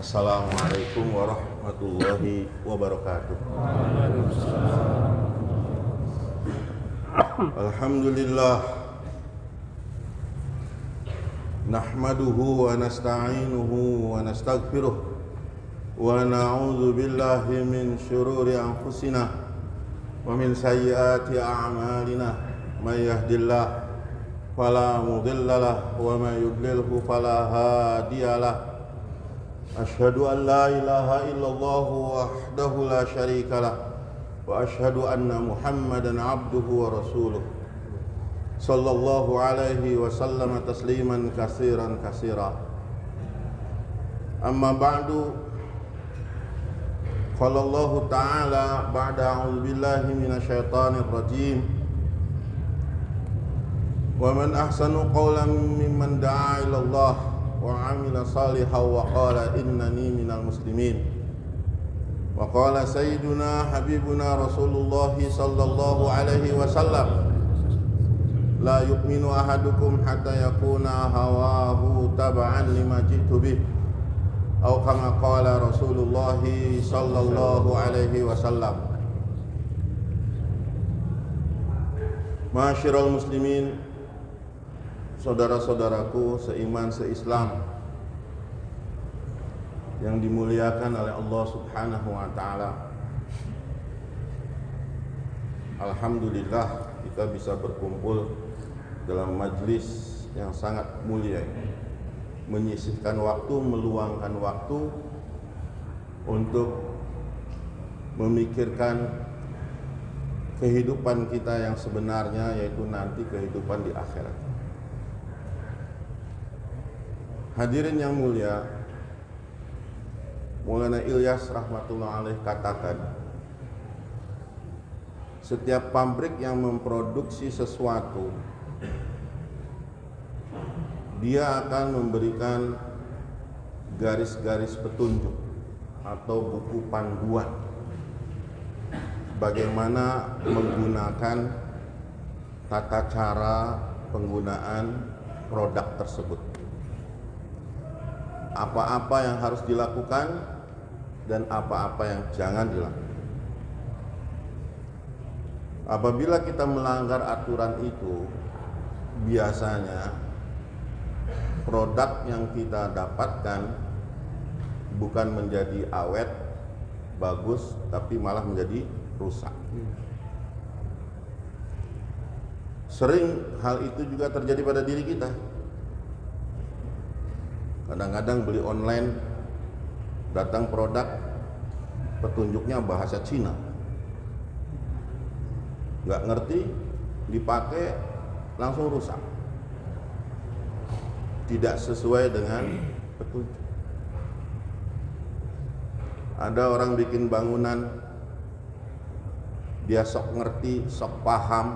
Assalamualaikum warahmatullahi wabarakatuh. Alhamdulillah, nahmaduhu wa nasta'inuhu wa nastaghfiruh wa na'udzu billahi min syururi anfusina wa min sayyiati a'malina. May yahdihillahu fala mudilla lahu wa may yudlilhu fala hadiya lahu. Asyhadu an la ilaha illallah wahdahu la syarika lah wa asyhadu anna Muhammadan abduhu wa rasuluh sallallahu alaihi wasallam tasliman katsiran katsira. Amma ba'du, qala Allah ta'ala ba'da a'udzu billahi minasyaitonir rajim. Wa man ahsanu qawlan mimman da'a ila Allah wa 'amila salihan wa qala innani minal muslimin. Wa qala sayyiduna habibuna Rasulullah sallallahu alaihi wasallam, la yu'minu ahadukum hatta yakuna hawahu tab'an lima ji'tu bih, atau kama qala Rasulullah sallallahu alaihi wasallam. Ma'asyiral muslimin, saudara-saudaraku seiman seislam yang dimuliakan oleh Allah Subhanahu wa taala. Alhamdulillah kita bisa berkumpul dalam majlis yang sangat mulia, menyisihkan waktu, meluangkan waktu untuk memikirkan kehidupan kita yang sebenarnya, yaitu nanti kehidupan di akhirat. Hadirin yang mulia, Maulana Ilyas rahmatullah alaih katakan, setiap pabrik yang memproduksi sesuatu, dia akan memberikan garis-garis petunjuk atau buku panduan bagaimana menggunakan tata cara penggunaan produk tersebut, apa-apa yang harus dilakukan dan apa-apa yang jangan dilakukan. Apabila kita melanggar aturan itu, biasanya produk yang kita dapatkan bukan menjadi awet, bagus, tapi malah menjadi rusak. Sering hal itu juga terjadi pada diri kita. Kadang-kadang beli online, datang produk petunjuknya bahasa Cina, nggak ngerti, dipakai langsung rusak, tidak sesuai dengan petunjuk. Ada orang bikin bangunan, dia sok ngerti, sok paham,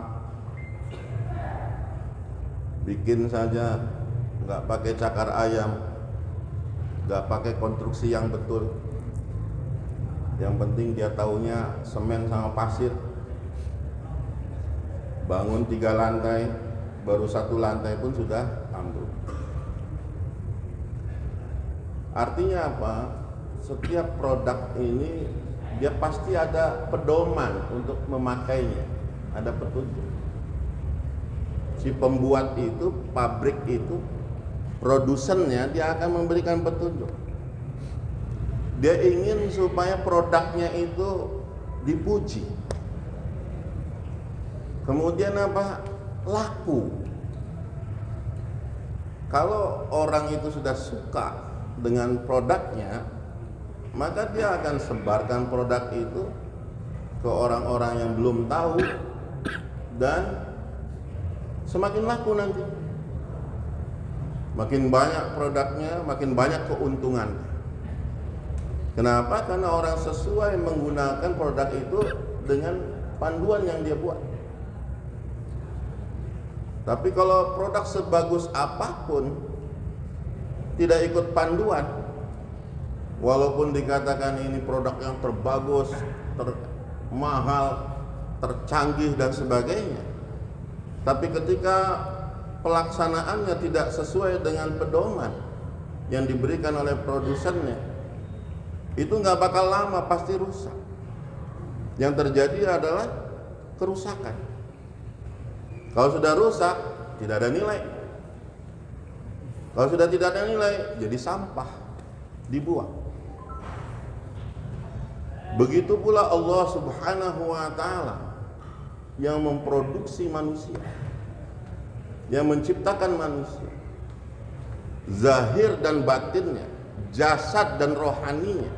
bikin saja, nggak pakai cakar ayam, nggak pakai konstruksi yang betul. Yang penting dia taunya semen sama pasir. Bangun 3 lantai, baru 1 lantai pun sudah ambruk. Artinya apa? Setiap produk ini dia pasti ada pedoman untuk memakainya, ada petunjuk. Si pembuat itu, pabrik itu, produsennya, dia akan memberikan petunjuk. Dia ingin supaya produknya itu dipuji, kemudian apa? Laku. Kalau orang itu sudah suka dengan produknya, maka dia akan sebarkan produk itu ke orang-orang yang belum tahu, dan semakin laku nanti. Makin banyak produknya, makin banyak keuntungan. Kenapa? Karena orang sesuai menggunakan produk itu dengan panduan yang dia buat. Tapi kalau produk sebagus apapun tidak ikut panduan, walaupun dikatakan ini produk yang terbagus, termahal, tercanggih dan sebagainya, tapi ketika pelaksanaannya tidak sesuai dengan pedoman yang diberikan oleh produsennya, itu nggak bakal lama, pasti rusak. Yang terjadi adalah kerusakan. Kalau sudah rusak, tidak ada nilai. Kalau sudah tidak ada nilai, jadi sampah, dibuang. Begitu pula Allah Subhanahu wa Ta'ala yang memproduksi manusia, yang menciptakan manusia, zahir dan batinnya, jasad dan rohaninya,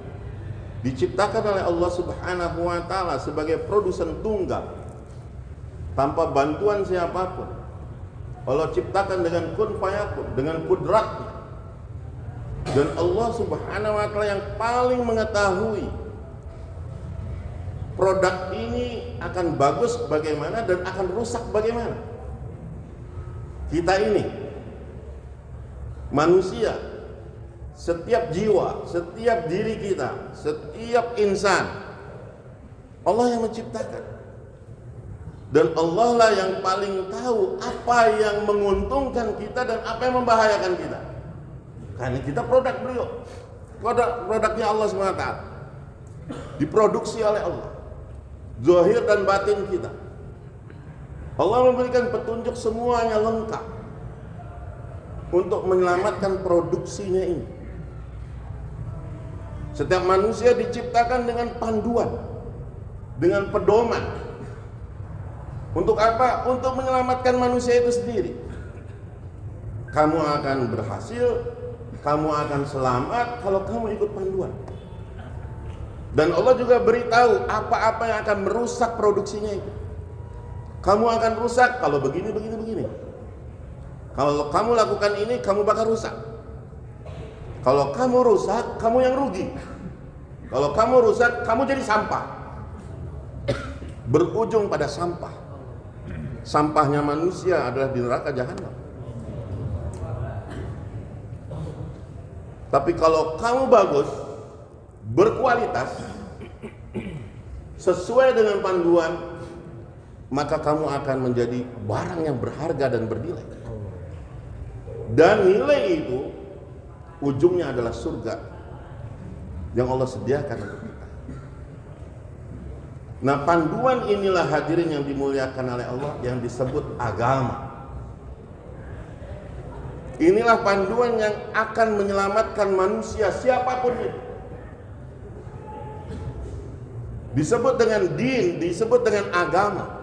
diciptakan oleh Allah Subhanahu wa Ta'ala sebagai produsen tunggal, tanpa bantuan siapapun. Allah ciptakan dengan kun fayakun, dengan kudratnya. Dan Allah Subhanahu wa Ta'ala yang paling mengetahui produk ini akan bagus bagaimana dan akan rusak bagaimana. Kita ini manusia, setiap jiwa, setiap diri kita, setiap insan, Allah yang menciptakan. Dan Allah lah yang paling tahu apa yang menguntungkan kita dan apa yang membahayakan kita. Karena kita produk beliau, produknya Allah SWT, diproduksi oleh Allah, zahir dan batin kita. Allah memberikan petunjuk semuanya lengkap untuk menyelamatkan produksinya ini. Setiap manusia diciptakan dengan panduan, dengan pedoman. Untuk apa? Untuk menyelamatkan manusia itu sendiri. Kamu akan berhasil, kamu akan selamat kalau kamu ikut panduan. Dan Allah juga beritahu apa-apa yang akan merusak produksinya itu. Kamu akan rusak kalau begini. Kalau kamu lakukan ini, kamu bakal rusak. Kalau kamu rusak, kamu yang rugi. Kalau kamu rusak, kamu jadi sampah. Berujung pada sampah. Sampahnya manusia adalah di neraka jahanam. Tapi kalau kamu bagus, berkualitas, sesuai dengan panduan, maka kamu akan menjadi barang yang berharga dan bernilai. Dan nilai itu ujungnya adalah surga yang Allah sediakan untuk kita. Nah, panduan inilah hadirin yang dimuliakan oleh Allah yang disebut agama. Inilah panduan yang akan menyelamatkan manusia siapapun itu. Disebut dengan din, disebut dengan agama.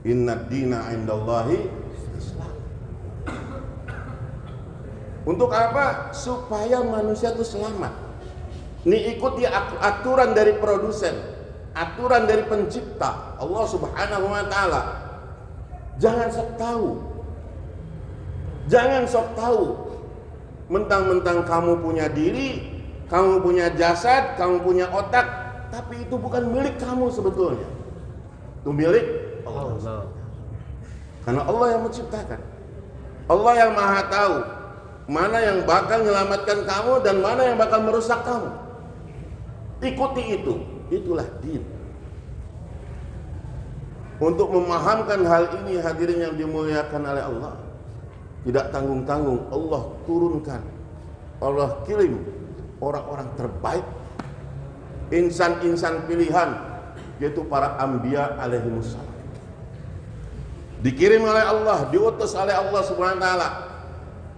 Inna dina indallahi Islam. Untuk apa? Supaya manusia itu selamat. Ini ikuti aturan dari produsen, aturan dari pencipta Allah Subhanahu wa Ta'ala. Jangan sok tahu. Jangan sok tahu. Mentang-mentang kamu punya diri, kamu punya jasad, kamu punya otak, tapi itu bukan milik kamu sebetulnya. Itu milik Allah. Karena Allah yang menciptakan. Allah yang Maha tahu mana yang bakal menyelamatkan kamu dan mana yang bakal merusak kamu. Ikuti itu, itulah din. Untuk memahamkan hal ini hadirin yang dimuliakan oleh Allah, tidak tanggung-tanggung Allah turunkan, Allah kirim orang-orang terbaik, insan-insan pilihan, yaitu para anbiya alaihimussalam. Dikirim oleh Allah, diutus oleh Allah Subhanahu wa Ta'ala.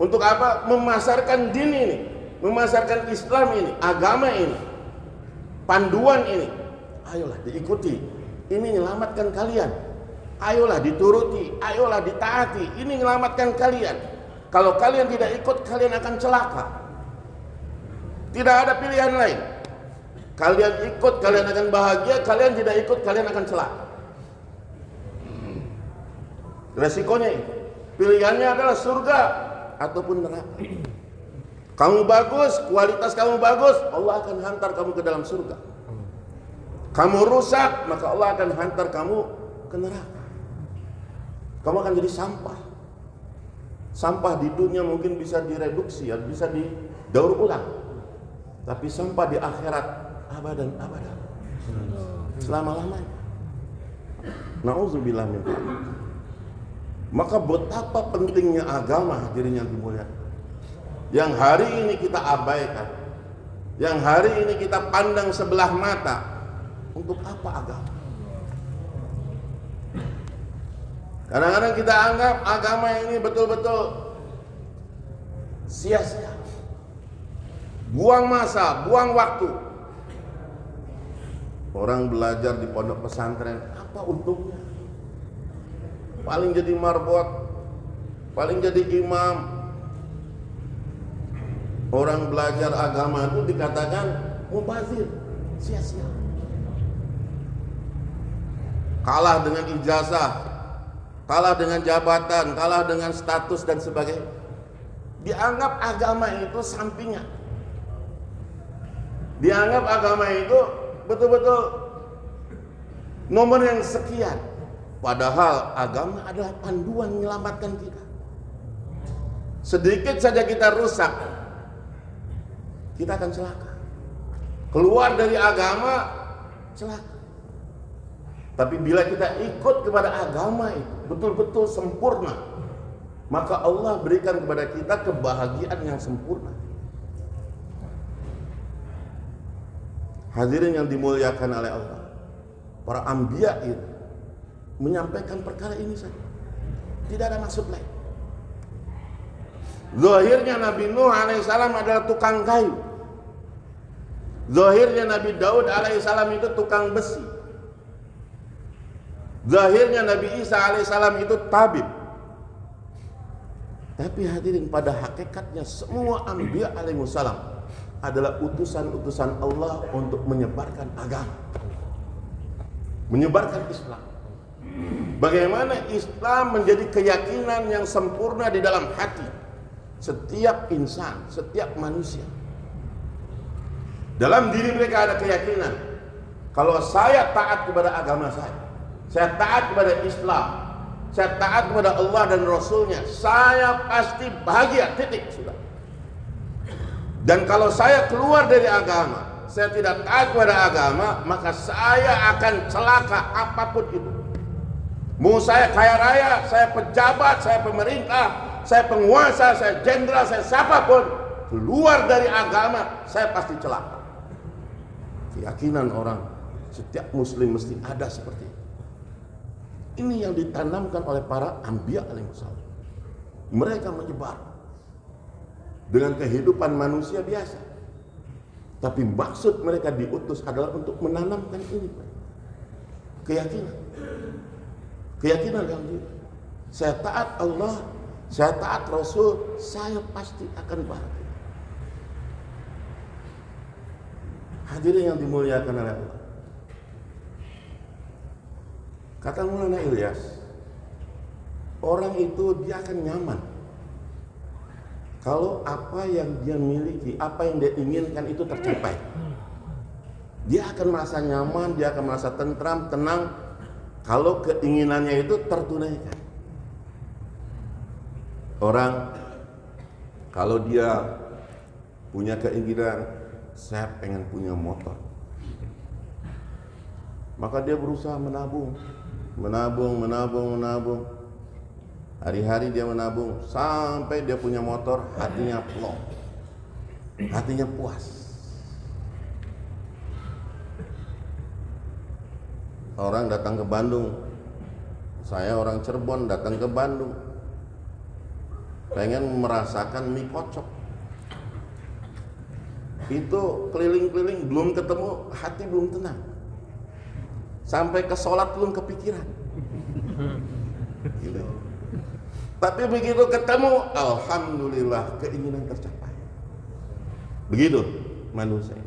Untuk apa? Memasarkan din ini, memasarkan Islam ini, agama ini, panduan ini. Ayolah diikuti, ini menyelamatkan kalian. Ayolah dituruti, ayolah ditaati, ini menyelamatkan kalian. Kalau kalian tidak ikut, kalian akan celaka. Tidak ada pilihan lain. Kalian ikut, kalian akan bahagia. Kalian tidak ikut, kalian akan celaka. Resikonya itu. Pilihannya adalah surga ataupun neraka. Kamu bagus, kualitas kamu bagus, Allah akan hantar kamu ke dalam surga. Kamu rusak, maka Allah akan hantar kamu ke neraka. Kamu akan jadi sampah. Sampah di dunia mungkin bisa direduksi, bisa didaur ulang. Tapi sampah di akhirat abadan. Selama-lamanya. Nauzubillah min dzalik. Maka betapa pentingnya agama, hadirin yang dimuliakan, yang hari ini kita abaikan, yang hari ini kita pandang sebelah mata. Untuk apa agama? Kadang-kadang kita anggap agama ini betul-betul sia-sia, buang masa, buang waktu. Orang belajar di pondok pesantren, apa untungnya? Paling jadi marbot, paling jadi imam. Orang belajar agama itu dikatakan mubazir, sia-sia. Kalah dengan ijazah, kalah dengan jabatan, kalah dengan status dan sebagainya. Dianggap agama itu sampingan. Dianggap agama itu betul-betul nomor yang sekian. Padahal agama adalah panduan menyelamatkan kita. Sedikit saja kita rusak, kita akan celaka. Keluar dari agama, celaka. Tapi bila kita ikut kepada agama itu betul-betul sempurna, maka Allah berikan kepada kita kebahagiaan yang sempurna. Hadirin yang dimuliakan oleh Allah, para anbiya itu menyampaikan perkara ini saja, tidak ada maksud lain. Zahirnya Nabi Nuh alaihissalam adalah tukang kayu, zahirnya Nabi Daud alaihissalam itu tukang besi, zahirnya Nabi Isa alaihissalam itu tabib. Tapi hadirin, pada hakikatnya semua anbiya alaihissalam adalah utusan-utusan Allah untuk menyebarkan agama, menyebarkan Islam. Bagaimana Islam menjadi keyakinan yang sempurna di dalam hati setiap insan, setiap manusia. Dalam diri mereka ada keyakinan, kalau saya taat kepada agama saya taat kepada Islam, saya taat kepada Allah dan Rasulnya, saya pasti bahagia, titik, sudah. Dan kalau saya keluar dari agama, saya tidak taat kepada agama, maka saya akan celaka apapun itu. Mau saya kaya raya, saya pejabat, saya pemerintah, saya penguasa, saya jenderal, saya siapapun, keluar dari agama, saya pasti celaka. Keyakinan orang, setiap muslim mesti ada seperti itu. Ini yang ditanamkan oleh para anbiya alaihissalam. Mereka menyebar dengan kehidupan manusia biasa, tapi maksud mereka diutus adalah untuk menanamkan ini, keyakinan yang saya taat Allah, saya taat Rasul, saya pasti akan bahagia. Hadirin yang dimuliakan oleh Allah, kata Maulana Ilyas, orang itu dia akan nyaman kalau apa yang dia miliki, apa yang dia inginkan itu tercapai. Dia akan merasa nyaman, dia akan merasa tentram, tenang kalau keinginannya itu tertunaikan. Orang kalau dia punya keinginan, saya pengen punya motor, maka dia berusaha menabung. Hari-hari dia menabung sampai dia punya motor, hatinya plong, hatinya puas. Orang datang ke Bandung, saya orang Cirebon datang ke Bandung, pengen merasakan mie kocok. Itu keliling-keliling belum ketemu, hati belum tenang. Sampai ke sholat belum kepikiran. Gitu. Tapi begitu ketemu, alhamdulillah keinginan tercapai. Begitu manusia.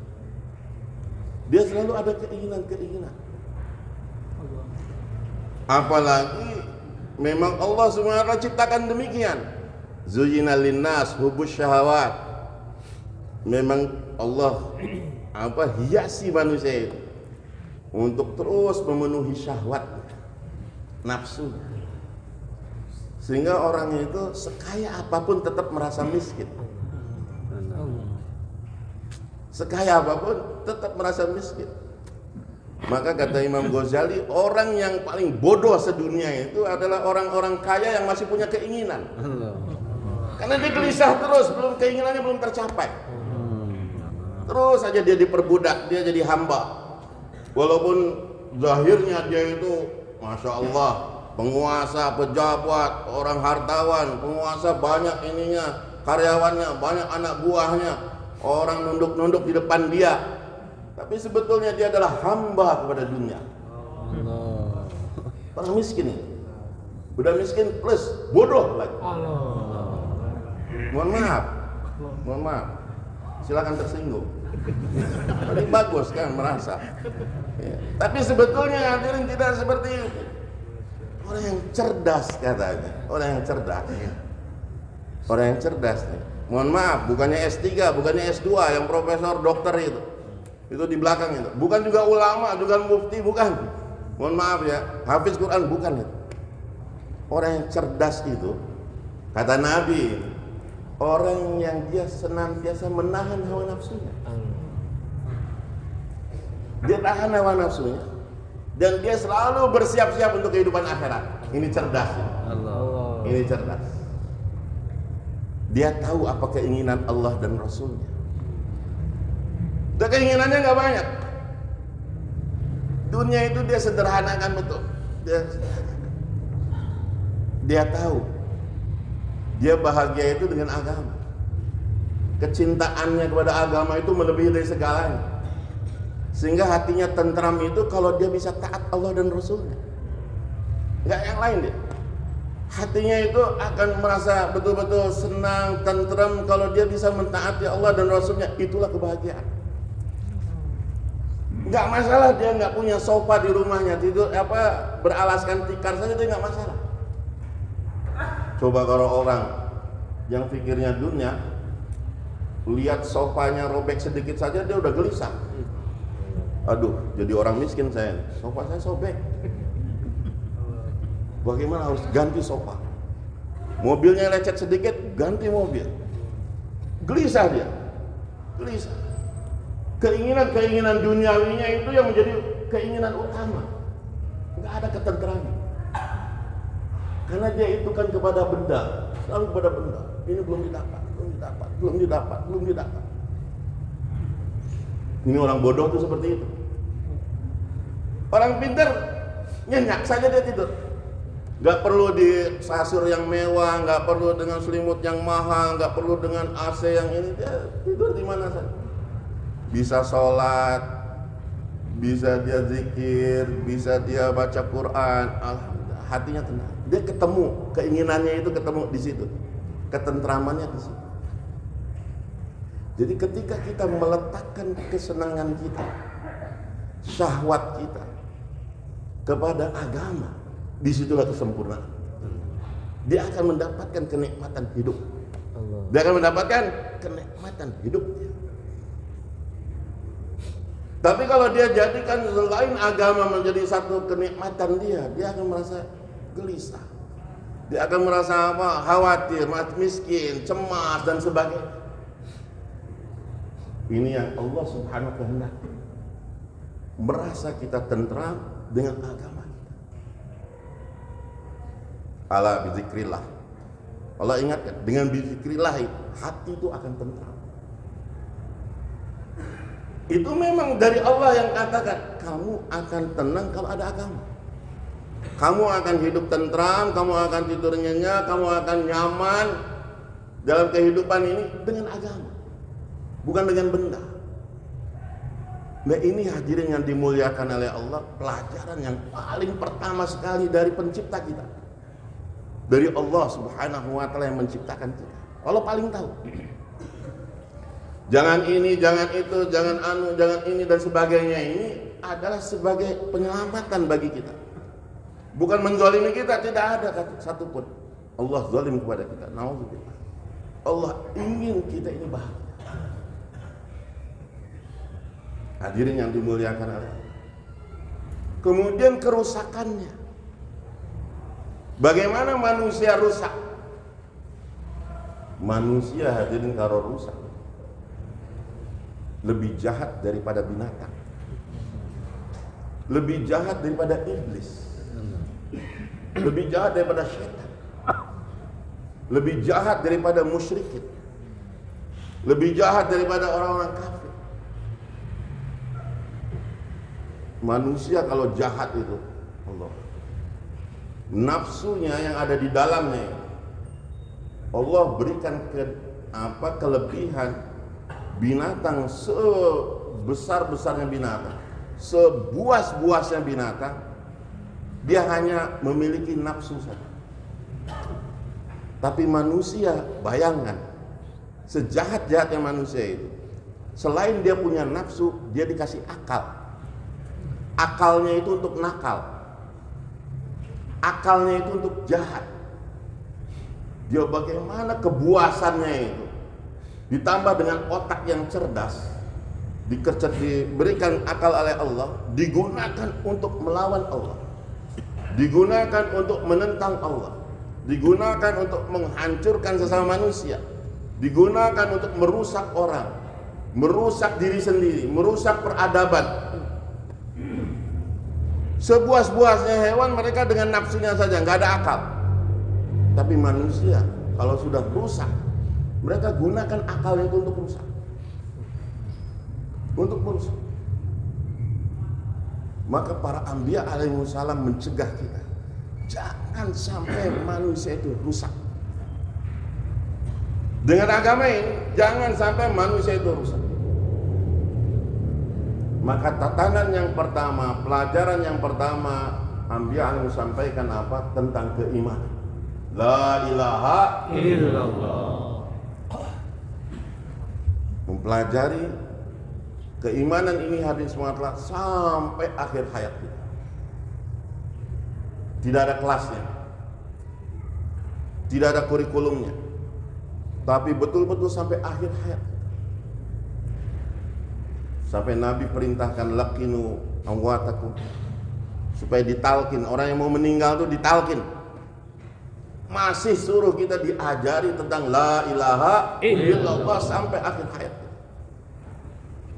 Dia selalu ada keinginan. Apalagi memang Allah SWT ciptakan demikian. Zuyyina linnas hubbus syahawat. Memang Allah hiasi manusia itu untuk terus memenuhi syahwat, nafsu, sehingga orang itu sekaya apapun tetap merasa miskin. Sekaya apapun tetap merasa miskin. Maka kata Imam Ghazali, orang yang paling bodoh sedunia itu adalah orang-orang kaya yang masih punya keinginan. Karena dia gelisah terus, keinginannya belum tercapai. Terus saja dia diperbudak, dia jadi hamba. Walaupun zahirnya dia itu Masya Allah, penguasa, pejabat, orang hartawan, penguasa banyak ininya, karyawannya, banyak anak buahnya, orang nunduk-nunduk di depan dia. Tapi sebetulnya dia adalah hamba kepada dunia. Orang miskin ini. Udah miskin plus bodoh lagi. Mohon maaf. Silakan tersinggung. Paling bagus kan merasa. Ya. Tapi sebetulnya hadirin tidak seperti itu. Orang yang cerdas katanya. Orang yang cerdas. Orang yang cerdas nih. Mohon maaf, bukannya S3, bukannya S2 yang profesor dokter itu di belakang itu. Bukan juga ulama, juga mufti, bukan. Mohon maaf ya, hafiz Quran bukan itu. Orang yang cerdas itu, kata Nabi, orang yang dia senantiasa menahan hawa nafsunya. Dia tahan hawa nafsunya dan dia selalu bersiap-siap untuk kehidupan akhirat. Ini cerdas ya. Ini cerdas. Dia tahu apa keinginan Allah dan Rasulnya. Dan keinginannya nggak banyak. Dunia itu dia sederhanakan betul. Dia tahu. Dia bahagia itu dengan agama. Kecintaannya kepada agama itu melebihi dari segalanya. Sehingga hatinya tentram itu kalau dia bisa taat Allah dan Rasulnya. Nggak yang lain dia. Hatinya itu akan merasa betul-betul senang, tentram kalau dia bisa mentaati Allah dan Rasulnya. Itulah kebahagiaan. Nggak masalah dia nggak punya sofa di rumahnya, tidur beralaskan tikar saja dia nggak masalah. Coba kalau orang yang pikirnya dunia, lihat sofanya robek sedikit saja dia udah gelisah. Aduh, jadi orang miskin saya, sofa saya sobek. Bagaimana harus ganti sofa? Mobilnya lecet sedikit, ganti mobil. Gelisah dia, gelisah. Keinginan duniawinya itu yang menjadi keinginan utama. Nggak ada ketentraman. Karena dia itu kan kepada benda, selalu kepada benda. Ini belum didapat. Ini orang bodoh tuh seperti itu. Orang pintar nyenyak saja dia tidur. Nggak perlu di kasur yang mewah, nggak perlu dengan selimut yang mahal, nggak perlu dengan AC yang ini. Dia tidur di mana saja. Bisa sholat, bisa dia zikir, bisa dia baca Quran. Alhamdulillah, hatinya tenang. Dia ketemu keinginannya itu ketemu di situ, ketentramannya di situ. Jadi ketika kita meletakkan kesenangan kita, syahwat kita kepada agama, disitulah kesempurnaan. Dia akan mendapatkan kenikmatan hidup. Dia akan mendapatkan kenikmatan hidupnya. Tapi kalau dia jadikan selain agama menjadi satu kenikmatan dia akan merasa gelisah. Dia akan merasa khawatir, miskin, cemas dan sebagainya. Ini yang Allah Subhanahu wa ta'ala merasa kita tentram dengan agama kita. Ala bizikrillah. Allah ingatkan, dengan bizikrillah hati itu akan tentram. Itu memang dari Allah yang katakan, kamu akan tenang kalau ada agama. Kamu akan hidup tentram, kamu akan tidur nyenyak, kamu akan nyaman dalam kehidupan ini dengan agama, bukan dengan benda. Nah ini hadirin yang dimuliakan oleh Allah, pelajaran yang paling pertama sekali dari pencipta kita, dari Allah Subhanahu wa ta'ala yang menciptakan kita. Allah paling tahu. Jangan ini, jangan itu, jangan anu, jangan ini dan sebagainya, ini adalah sebagai penyelamatan bagi kita. Bukan menzalimi kita, tidak ada satupun. Allah zalim kepada kita. Nauzubillah. Allah ingin kita ini bahagia. Hadirin yang dimuliakan Allah. Kemudian kerusakannya. Bagaimana manusia rusak? Manusia hadirin kalau rusak lebih jahat daripada binatang. lebih jahat daripada iblis, lebih jahat daripada syaitan, lebih jahat daripada musyrikin, lebih jahat daripada orang-orang kafir. Manusia kalau jahat itu, Allah, nafsunya yang ada di dalamnya, Allah berikan kelebihan binatang sebesar-besarnya binatang, sebuas-buasnya binatang, dia hanya memiliki nafsu saja. Tapi manusia, bayangkan, sejahat-jahatnya manusia itu, selain dia punya nafsu, dia dikasih akal. Akalnya itu untuk nakal, akalnya itu untuk jahat. Dia bagaimana kebuasannya itu ditambah dengan otak yang cerdas, diberikan akal oleh Allah, digunakan untuk melawan Allah, digunakan untuk menentang Allah, digunakan untuk menghancurkan sesama manusia, digunakan untuk merusak orang, merusak diri sendiri, merusak peradaban. Sebuas-buasnya hewan mereka dengan nafsunya saja, nggak ada akal. Tapi manusia kalau sudah rusak, mereka gunakan akalnya itu untuk rusak, untuk merusak. Maka para anbiya alaihissalam mencegah kita, jangan sampai manusia itu rusak. Dengan agama ini, jangan sampai manusia itu rusak. Maka tatanan yang pertama, pelajaran yang pertama, anbiya alaihissalam sampaikan apa? Tentang keimanan. La ilaha illallah. Mempelajari keimanan ini hadis mutlak sampai akhir hayat kita. Tidak ada kelasnya, tidak ada kurikulumnya, tapi betul-betul sampai akhir hayat. Sampai Nabi perintahkan lakinu amwatakum, supaya ditalkin. Orang yang mau meninggal itu ditalkin. Masih suruh kita diajari tentang la ilaha illallah sampai akhir hayat.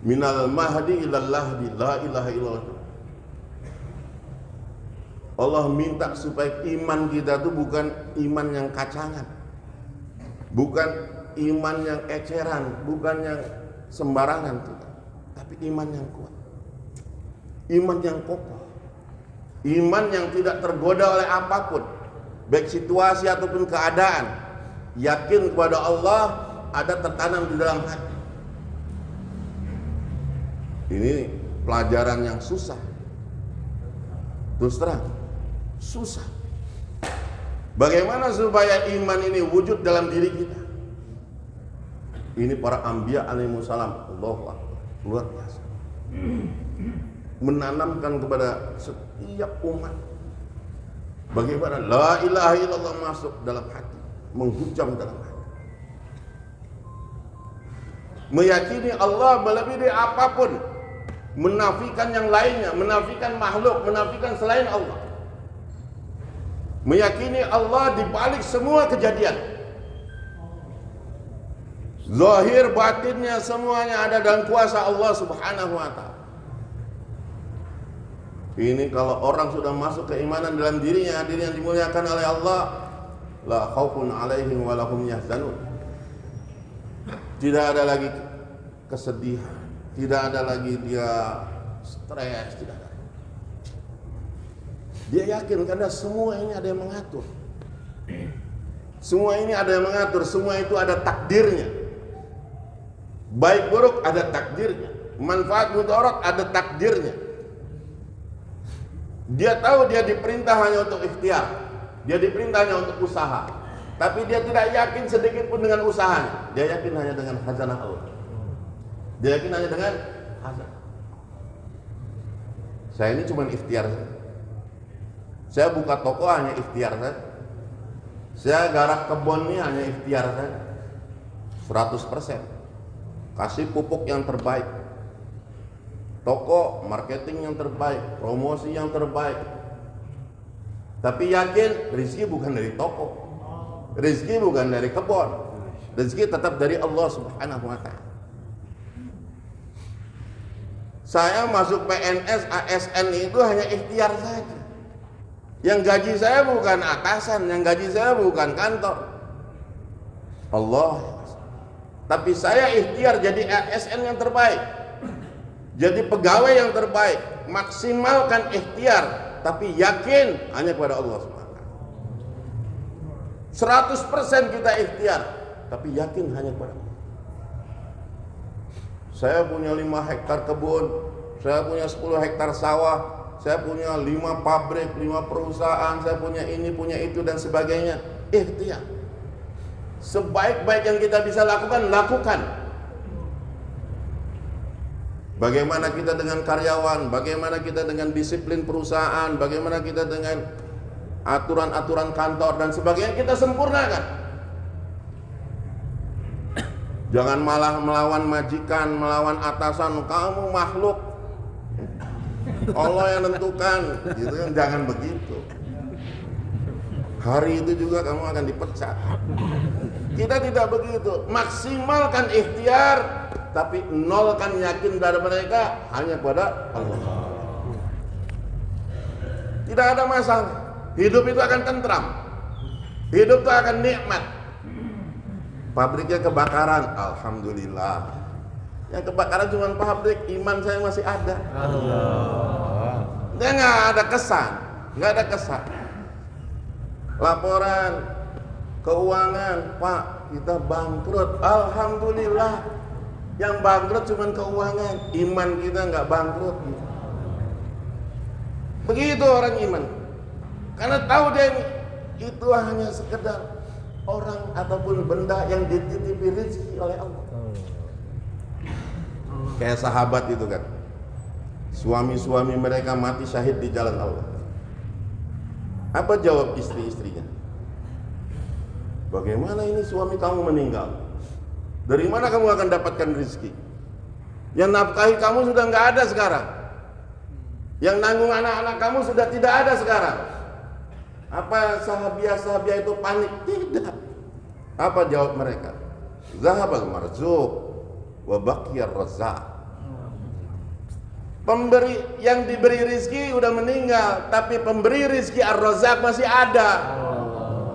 Minal mahdi ilal lahdi, la ilaha illallah. Allah minta supaya iman kita itu bukan iman yang kacangan, bukan iman yang eceran, bukan yang sembarangan kita, tapi iman yang kuat, iman yang kokoh, iman yang tidak tergoda oleh apapun, baik situasi ataupun keadaan. Yakin kepada Allah ada tertanam di dalam hati. Ini pelajaran yang susah, terus terang susah. Bagaimana supaya iman ini wujud dalam diri kita? Ini para anbiya alaihissalam, Allahu Akbar, luar biasa, menanamkan kepada setiap umat bagaimana la ilaha illallah masuk dalam hati, menghujam dalam hati. Meyakini Allah melebihi dari apapun, menafikan yang lainnya, menafikan makhluk, menafikan selain Allah. Meyakini Allah di balik semua kejadian. Zahir batinnya semuanya ada dalam kuasa Allah Subhanahu wa ta'ala. Ini kalau orang sudah masuk keimanan dalam dirinya, diri yang dimuliakan oleh Allah, la khaufun alaihim wa lahum yahzanun. Tidak ada lagi kesedihan, tidak ada lagi dia stres, tidak ada. Dia yakin karena semua ini ada yang mengatur. Semua ini ada yang mengatur, semua itu ada takdirnya. Baik buruk ada takdirnya, manfaat mudarat ada takdirnya. Dia tahu dia diperintah hanya untuk ikhtiar, dia diperintah hanya untuk usaha, tapi dia tidak yakin sedikit pun dengan usahanya. Dia yakin hanya dengan khazanah Allah. Dia yakin hanya dengan khazanah. Saya ini cuma ikhtiar saja. Saya buka toko hanya ikhtiar saja. Saya garap kebun ini hanya ikhtiar saja. 100%. Kasih pupuk yang terbaik, toko marketing yang terbaik, promosi yang terbaik. Tapi yakin rezeki bukan dari toko, rezeki bukan dari kebun, rezeki tetap dari Allah Subhanahu wa ta'ala. Saya masuk PNS, ASN itu hanya ikhtiar saja. Yang gaji saya bukan atasan, yang gaji saya bukan kantor, Allah. Tapi saya ikhtiar jadi ASN yang terbaik, jadi pegawai yang terbaik. Maksimalkan ikhtiar, tapi yakin hanya kepada Allah SWT. 100% kita ikhtiar, tapi yakin hanya kepada Allah. Saya punya 5 hektar kebun, saya punya 10 hektar sawah, saya punya 5 pabrik, 5 perusahaan, saya punya ini, punya itu dan sebagainya. Ikhtiar. Sebaik-baik yang kita bisa lakukan, lakukan. Bagaimana kita dengan karyawan, bagaimana kita dengan disiplin perusahaan, bagaimana kita dengan aturan-aturan kantor dan sebagainya, kita sempurnakan. Jangan malah melawan majikan, melawan atasan. Kamu makhluk, Allah yang tentukan, gitu kan? Jangan begitu. Hari itu juga kamu akan dipecat. Kita tidak begitu. Maksimalkan ikhtiar, tapi nolkan yakin dari mereka hanya kepada Allah. Tidak ada masalah. Hidup itu akan tentram. Hidup itu akan nikmat. Pabriknya kebakaran, alhamdulillah. Yang kebakaran cuma pabrik, iman saya masih ada. Allah. Dia nggak ada kesan, nggak ada kesan. Laporan keuangan, Pak, kita bangkrut, alhamdulillah. Yang bangkrut cuma keuangan, iman kita nggak bangkrut. Begitu orang iman, karena tahu dia itu hanya sekedar orang ataupun benda yang dititipi rezeki oleh Allah. Kayak sahabat itu kan, suami-suami mereka mati syahid di jalan Allah. Apa jawab istri-istrinya? Bagaimana ini suami kamu meninggal? Dari mana kamu akan dapatkan rezeki? Yang nafkahi kamu sudah nggak ada sekarang. Yang nanggung anak-anak kamu sudah tidak ada sekarang. Apa sahabiah itu panik? Tidak. Apa jawab mereka? Zahabal marzuq wa baqiyar razzaq. Pemberi yang diberi rizki udah meninggal, tapi pemberi rizki ar-razzaq masih ada.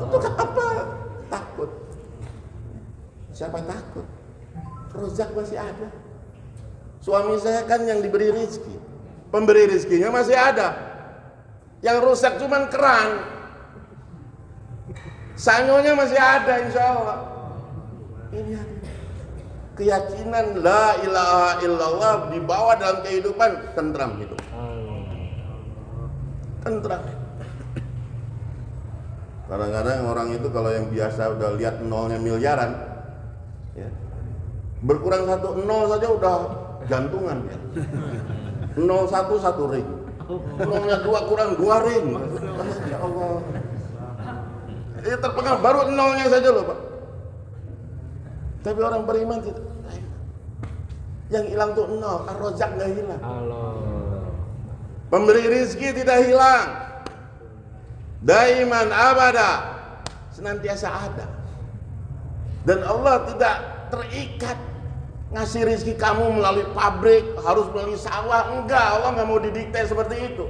Untuk apa? Takut. Siapa takut? Razzaq masih ada. Suami saya kan yang diberi rizki, pemberi rizkinya masih ada. Yang rusak cuman keran, sanyonya masih ada, insya Allah. Ini keyakinan la ilaha illallah dibawa dalam kehidupan, tentram hidup. Tentram. Kadang-kadang orang itu kalau yang biasa udah lihat nolnya miliaran, ya, berkurang 1 nol saja udah jantungan ya. 01 1 ring, nolnya 2 kurang 2 ring. Ya Allah. Ini terpengaruh baru nolnya saja loh Pak. Tapi orang beriman tidak. Yang hilang tuh nol, ar-razzaq nggak hilang. Allah. Pemberi rizki tidak hilang. Daiman abada, senantiasa ada. Dan Allah tidak terikat ngasih rizki kamu melalui pabrik, harus melalui sawah. Enggak, Allah nggak mau didikte seperti itu.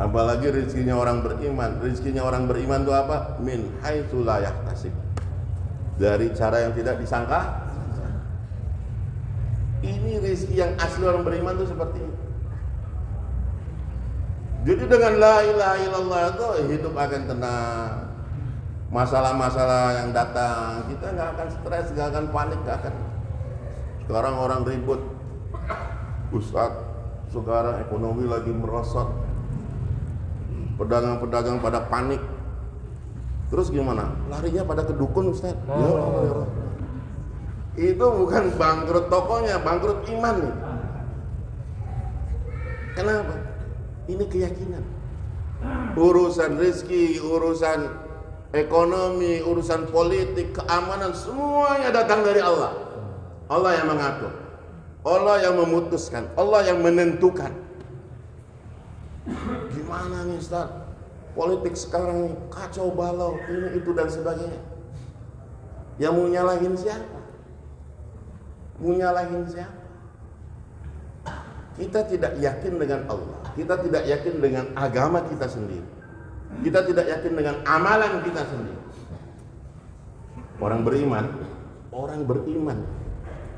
Apalagi rizkinya orang beriman. Rizkinya orang beriman itu apa? Min haitsu la yahtasib. Dari cara yang tidak disangka. Ini rizki yang asli orang beriman itu seperti itu. Jadi dengan la ilaha illallah itu hidup akan tenang. Masalah-masalah yang datang kita nggak akan stres, nggak akan panik, nggak akan. Sekarang orang ribut, Ustaz. Sekarang ekonomi lagi merosot, pedagang-pedagang pada panik. Terus gimana? Larinya pada ke dukun, Ustaz. Ya Allah, ya Allah. Itu bukan bangkrut tokonya, bangkrut iman nih. Kenapa? Ini keyakinan. Urusan rezeki, urusan ekonomi, urusan politik, keamanan, semuanya datang dari Allah. Allah yang mengatur, Allah yang memutuskan, Allah yang menentukan. Gimana nih Ustaz? Politik sekarang nih kacau balau, ini itu dan sebagainya. Yang mau nyalahin siapa? Mau nyalahin siapa? kita tidak yakin dengan Allah, kita tidak yakin dengan agama kita sendiri, kita tidak yakin dengan amalan kita sendiri. Orang beriman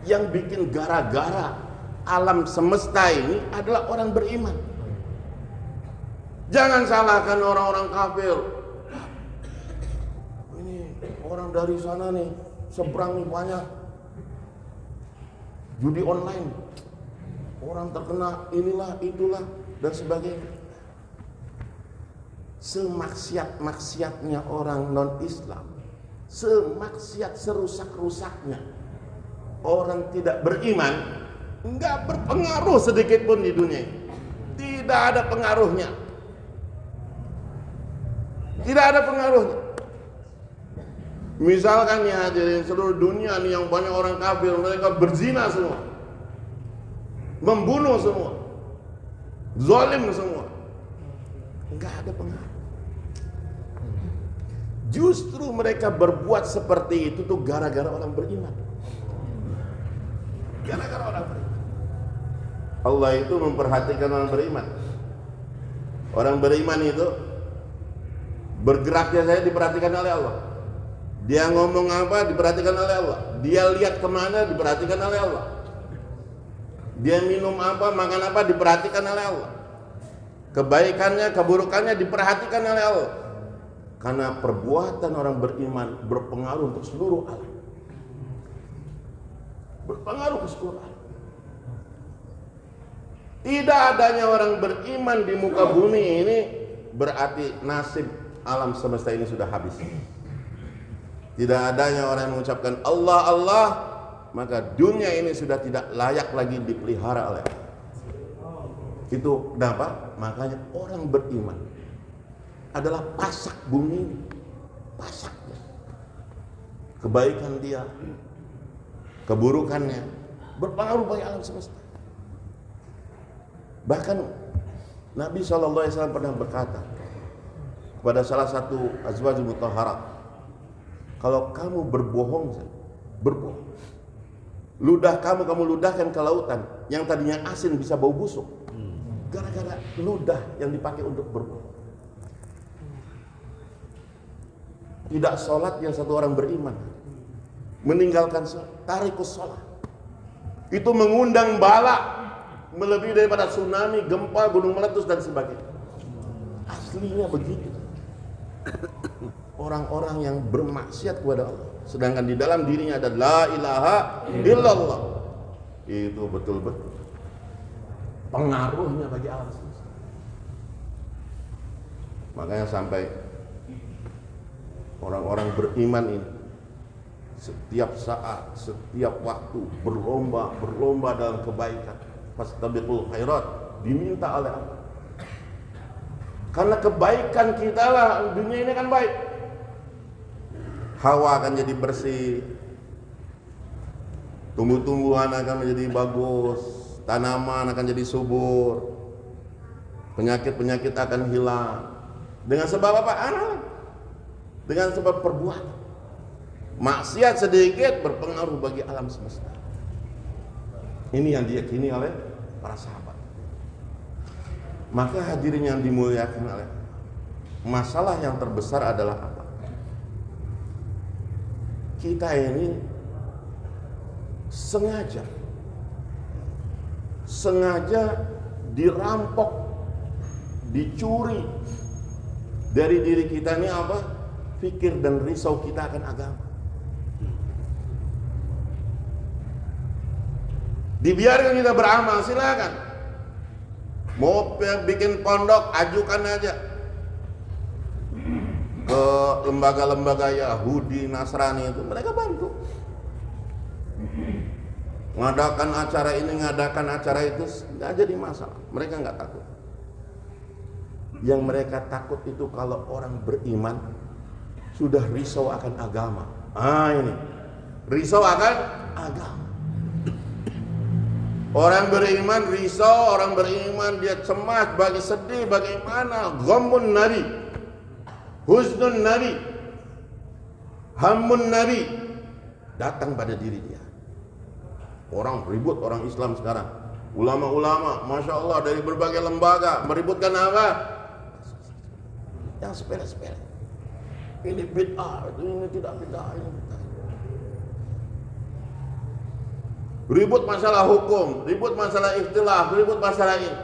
yang bikin gara-gara alam semesta ini adalah orang beriman. Jangan salahkan orang-orang kafir. Ini orang dari sana nih, seberang nih banyak judi online, orang terkena inilah itulah dan sebagainya. Semaksiat-maksiatnya orang non-Islam, semaksiat serusak-rusaknya orang tidak beriman, enggak berpengaruh sedikit pun di dunia ini. Tidak ada pengaruhnya. Tidak ada pengaruhnya. Misalkan ya hadirin, seluruh dunia nih yang banyak orang kafir, mereka berzina semua, membunuh semua, zalim semua, enggak ada pengaruh. Justru mereka berbuat seperti itu tuh gara-gara orang beriman. Gara-gara orang beriman. Allah itu memperhatikan orang beriman. Orang beriman itu bergeraknya saya diperhatikan oleh Allah. Dia ngomong apa diperhatikan oleh Allah. Dia lihat kemana diperhatikan oleh Allah. Dia minum apa, makan apa diperhatikan oleh Allah. Kebaikannya, keburukannya diperhatikan oleh Allah. Karena perbuatan orang beriman berpengaruh untuk seluruh alam. Berpengaruh ke seluruh alam. Tidak adanya orang beriman di muka bumi ini berarti nasib alam semesta ini sudah habis. Tidak adanya orang yang mengucapkan Allah Allah, maka dunia ini sudah tidak layak lagi dipelihara oleh Allah. Itu kenapa? Makanya orang beriman adalah pasak bumi ini, pasaknya. Kebaikan dia, keburukannya berpengaruh bagi alam semesta. Bahkan Nabi SAW pernah berkata kepada salah satu azwajul mutahharat, kalau kamu berbohong, ludah kamu ludahkan ke lautan yang tadinya asin bisa bau busuk, gara-gara ludah yang dipakai untuk berbohong. Tidak sholat yang satu orang beriman, meninggalkan sholat, tarikus sholat, itu mengundang bala melebihi daripada tsunami, gempa, gunung meletus dan sebagainya. Aslinya begitu. Orang-orang yang bermaksiat kepada Allah, sedangkan di dalam dirinya ada la ilaha illallah, itu betul-betul pengaruhnya bagi alam semesta. Makanya sampai orang-orang beriman ini setiap saat, setiap waktu berlomba dalam kebaikan. Fastabiqul khairat, diminta oleh Allah. Karena kebaikan kita lah dunia ini kan baik. Hawa akan jadi bersih, tumbuh-tumbuhan akan menjadi bagus, tanaman akan jadi subur, penyakit-penyakit akan hilang. Dengan sebab apa? Dengan sebab perbuatan. Maksiat sedikit berpengaruh bagi alam semesta. Ini yang diyakini oleh para sahabat. Maka hadirin yang dimuliakan oleh Allah, masalah yang terbesar adalah apa? Kita ini sengaja dirampok, dicuri dari diri kita ini apa? Fikir dan risau kita akan agama. Dibiarkan kita beramal, silakan. Mau bikin pondok, ajukan aja ke lembaga-lembaga Yahudi, Nasrani itu, mereka bantu. Ngadakan acara ini, ngadakan acara itu, nggak jadi masalah. Mereka nggak takut. Yang mereka takut itu kalau orang beriman sudah risau akan agama. Ini risau akan agama. Orang beriman risau, orang beriman dia cemas, bagi sedih, bagaimana ghamun nabi, huznun nabi, hammun nabi datang pada diri dia. Orang ribut, orang Islam sekarang Ulama-ulama, Masya Allah, dari berbagai lembaga meributkan apa? Yang sepele-sepele. Ini bid'ah, ini tidak bid'ah, ini bid'ah. Ribut masalah hukum, ribut masalah ikhtilaf, ribut masalah ini.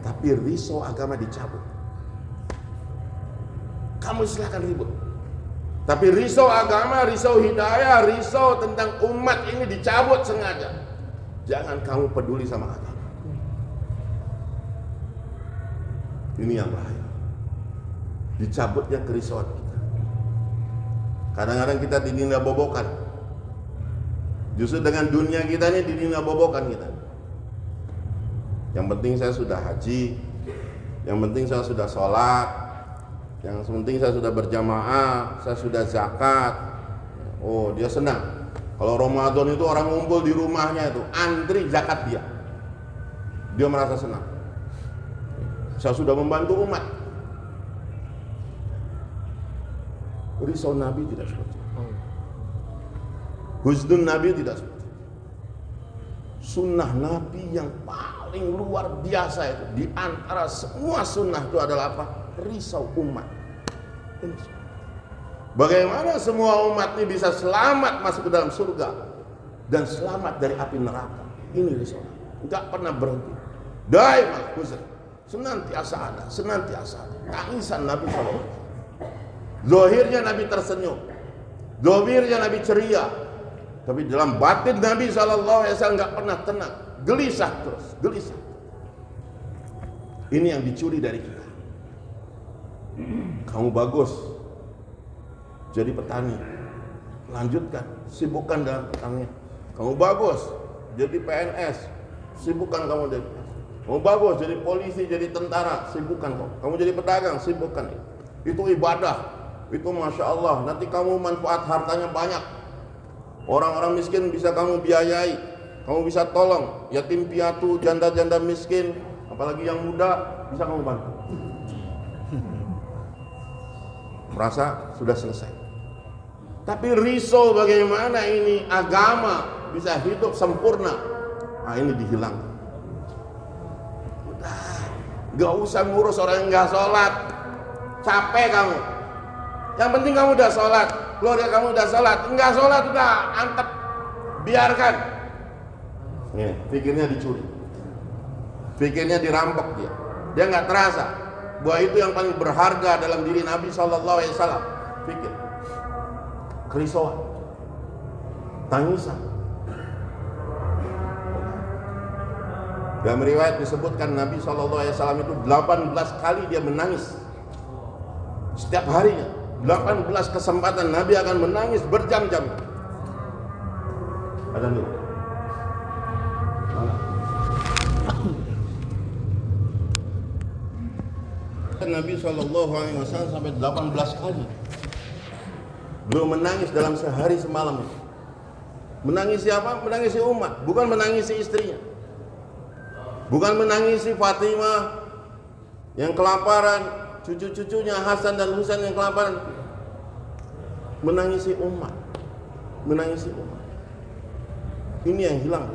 Tapi risau agama dicabut. Kamu silahkan ribut. Tapi risau agama, risau hidayah, risau tentang umat ini dicabut sengaja. Jangan kamu peduli sama agama. Ini yang bahaya. Dicabutnya kerisauan kita. Kadang-kadang kita dinina-bobokan. Justru dengan dunia kita ini dinina-bobokan kita. Yang penting saya sudah haji, yang penting saya sudah sholat, yang penting saya sudah berjamaah, saya sudah zakat. Oh, dia senang. Kalau Ramadan itu orang ngumpul di rumahnya itu antri zakat dia merasa senang. Saya sudah membantu umat. Risau Nabi tidak seperti itu. Husnul Nabi tidak seperti itu. Sunnah Nabi yang paling luar biasa itu di antara semua sunnah itu adalah apa? Risau umat. Bagaimana semua umat ini bisa selamat masuk ke dalam surga dan selamat dari api neraka? Ini risau. Enggak pernah berhenti. Daimal huzn. Senantiasa ada. Tangisan Nabi SAW. Zahirnya Nabi tersenyum. Zahirnya Nabi ceria. Tapi dalam batin Nabi SAW enggak pernah tenang. Gelisah terus. Gelisah. Ini yang dicuri dari kita. Kamu bagus jadi petani, lanjutkan, sibukkan dalam petani. Kamu bagus jadi PNS, sibukkan kamu jadi. Kamu bagus jadi polisi, jadi tentara, sibukkan kamu. Kamu jadi pedagang, sibukkan. Itu ibadah, itu Masya Allah. Nanti kamu manfaat hartanya banyak. Orang-orang miskin bisa kamu biayai, kamu bisa tolong yatim piatu, janda-janda miskin, apalagi yang muda bisa kamu bantu. Merasa sudah selesai. Tapi risau bagaimana ini agama bisa hidup sempurna. Nah, ini dihilangkan. Udah, gak usah ngurus orang yang gak sholat. Capek kamu. Yang penting kamu udah sholat, keluarga kamu udah sholat. Enggak sholat udah antep, biarkan. Nih, pikirnya dicuri, pikirnya dirampok dia nggak terasa bahwa itu yang paling berharga dalam diri Nabi SAW. Pikir, kerisauan, tangisan. Dalam riwayat disebutkan Nabi SAW itu 18 kali dia menangis setiap harinya. 18 kesempatan Nabi akan menangis berjam-jam. Ada nih. Nabi SAW sampai 18 kali beliau menangis dalam sehari semalam. Menangisi apa? Menangisi umat, bukan menangisi istrinya, bukan menangisi Fatimah yang kelaparan, cucu-cucunya Hasan dan Husain yang kelaparan. Menangisi umat, menangisi umat. Ini yang hilang.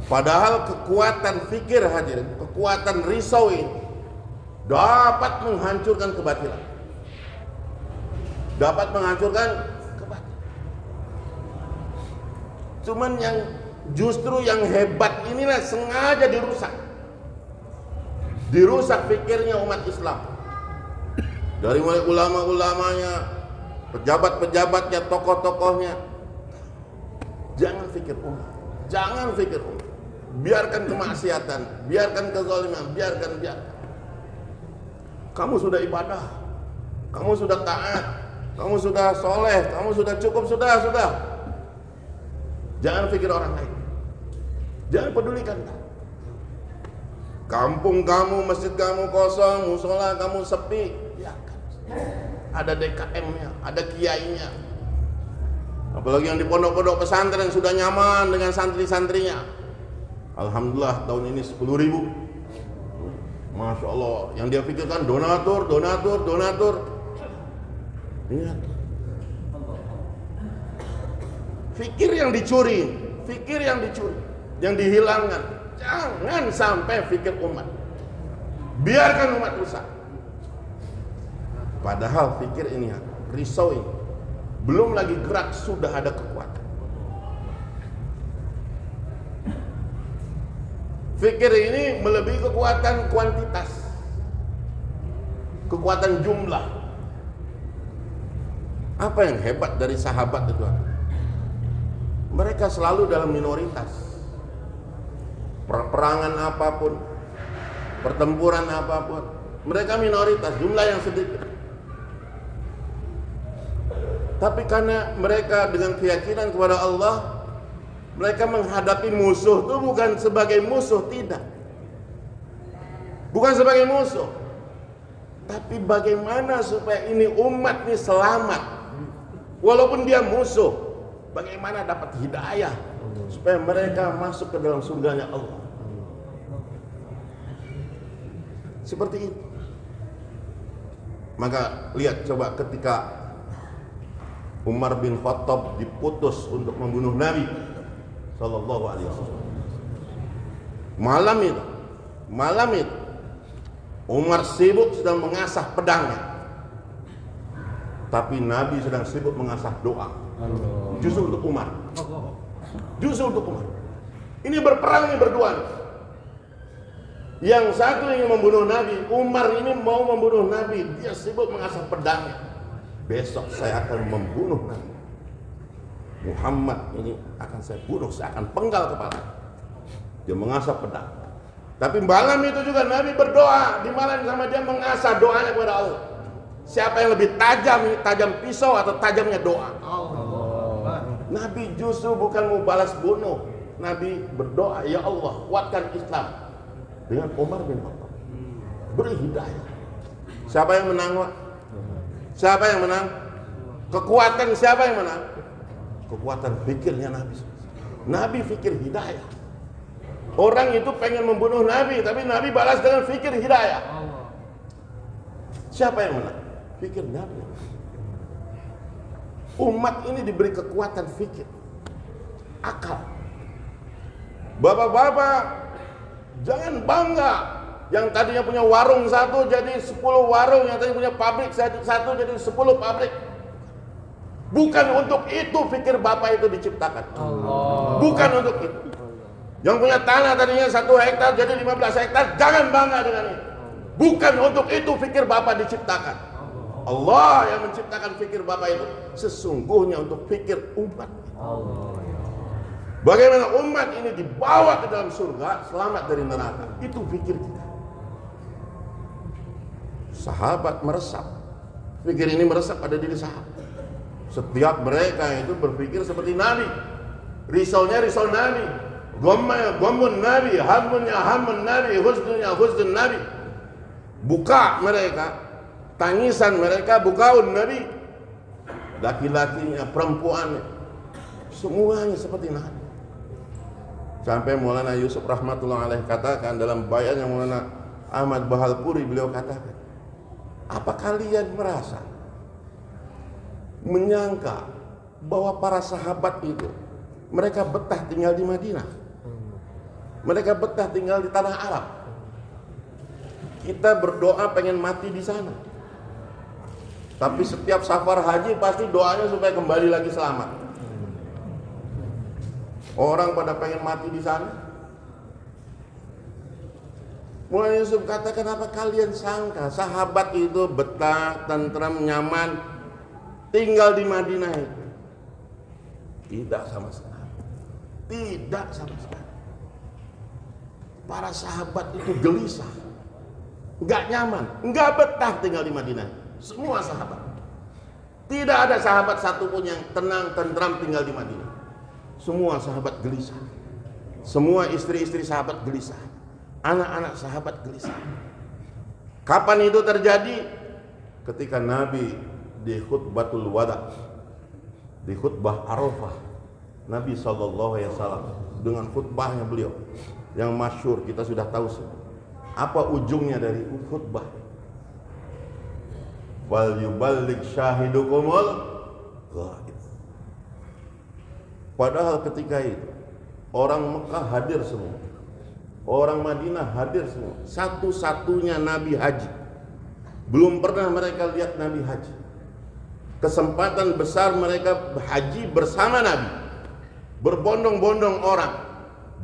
Padahal kekuatan fikir hadirin, kekuatan risau ini dapat menghancurkan kebatilan, dapat menghancurkan kebatilan. Cuman yang justru yang hebat inilah sengaja dirusak pikirnya umat Islam. Dari mulai ulama-ulamanya, pejabat-pejabatnya, tokoh-tokohnya. Jangan pikir umat, jangan pikir umat. Biarkan kemaksiatan, biarkan kezaliman, biarkan. Kamu sudah ibadah, kamu sudah taat, kamu sudah soleh, kamu sudah cukup, sudah. Jangan pikir orang lain, jangan pedulikan. Kampung kamu, masjid kamu kosong, musola kamu sepi, biarkan. Ada DKM-nya, ada kiainya. Apalagi yang di pondok-pondok pesantren sudah nyaman dengan santri-santrinya. Alhamdulillah tahun ini 10.000. Masya Allah, yang dia pikirkan donatur. Ingat, pikir yang dicuri. yang dihilangkan. Jangan sampai fikir umat. Biarkan umat rusak. Padahal fikir ini, risau ini, belum lagi gerak sudah ada kekuatan. Fikir ini melebihi kekuatan kuantitas, kekuatan jumlah. Apa yang hebat dari sahabat itu? Mereka selalu dalam minoritas. Peperangan apapun, pertempuran apapun, mereka minoritas, jumlah yang sedikit. Tapi karena mereka dengan keyakinan kepada Allah, mereka menghadapi musuh itu bukan sebagai musuh, tidak. Bukan sebagai musuh. Tapi bagaimana supaya ini umat ini selamat. Walaupun dia musuh, bagaimana dapat hidayah supaya mereka masuk ke dalam surganya Allah. Seperti itu. Maka lihat coba ketika Umar bin Khattab diputus untuk membunuh Nabi Sallallahu Alaihi Wasallam. Malam itu Umar sibuk sedang mengasah pedangnya, tapi Nabi sedang sibuk mengasah doa. Justru untuk Umar. Ini berperang, ini berdua. Yang satu ingin membunuh Nabi, Umar ini mau membunuh Nabi, dia sibuk mengasah pedangnya. Besok saya akan membunuh Nabi Muhammad, ini akan saya bunuh, saya akan penggal kepala. Dia mengasah pedang. Tapi malam itu juga Nabi berdoa, di malam sama dia mengasah doanya kepada Allah. Siapa yang lebih tajam, tajam pisau atau tajamnya doa? Nabi justru bukan mau balas bunuh. Nabi berdoa, ya Allah, kuatkan Islam dengan Umar bin Khattab. Beri hidayah. Siapa yang menang, Pak? Siapa yang menang? Kekuatan siapa yang menang? Kekuatan fikirnya Nabi. Nabi fikir hidayah. Orang itu pengen membunuh Nabi, tapi Nabi balas dengan fikir hidayah. Siapa yang menang? Fikir Nabi. Umat ini diberi kekuatan fikir, akal. Bapak-bapak, jangan bangga yang tadinya punya warung satu jadi 10 warung, yang tadinya punya pabrik satu jadi 10 pabrik. Bukan untuk itu fikir bapak itu diciptakan. Bukan untuk itu. Yang punya tanah tadinya 1 hektar jadi 15 hektar, jangan bangga dengan itu. Bukan untuk itu fikir bapak diciptakan. Allah yang menciptakan fikir bapak itu sesungguhnya untuk fikir umat. Bagaimana umat ini dibawa ke dalam surga, selamat dari neraka. Itu fikir kita. Sahabat meresap. Fikir ini meresap pada diri sahabat. Setiap mereka itu berpikir seperti Nabi. Risaunya risau Nabi. Gomun Nabi, hamunnya hamun Nabi, husnunya husnun Nabi. Buka mereka, tangisan mereka bukaun Nabi. Laki-lakinya, perempuannya, semuanya seperti Nabi. Sampai Maulana Yusuf rahmatullah alaih katakan dalam bayannya Maulana Ahmad Bahalpuri, beliau katakan, apa kalian merasa menyangka bahwa para sahabat itu mereka betah tinggal di Madinah, mereka betah tinggal di tanah Arab? Kita berdoa pengen mati di sana, tapi setiap safar haji pasti doanya supaya kembali lagi selamat. Orang pada pengen mati di sana. Mulai Yusuf katakan, apa kalian sangka sahabat itu betah, tentram, nyaman tinggal di Madinah itu? Tidak sama sekali. Tidak sama sekali. Para sahabat itu gelisah, nggak nyaman, nggak betah tinggal di Madinah. Semua sahabat. Tidak ada sahabat satupun yang tenang, tentram tinggal di Madinah. Semua sahabat gelisah. Semua istri-istri sahabat gelisah. Anak-anak sahabat gelisah. Kapan itu terjadi? Ketika Nabi di khutbatul wada, di khutbah Arafah, Nabi SAW dengan khutbahnya beliau yang masyhur, kita sudah tahu semua. Apa ujungnya dari khutbah? Wal yuballigh syahidukumul ghaib. Padahal ketika itu Orang Mekah hadir semua, orang Madinah hadir semua. Satu-satunya Nabi haji. Belum pernah mereka lihat Nabi haji. Kesempatan besar mereka haji bersama Nabi. Berbondong-bondong orang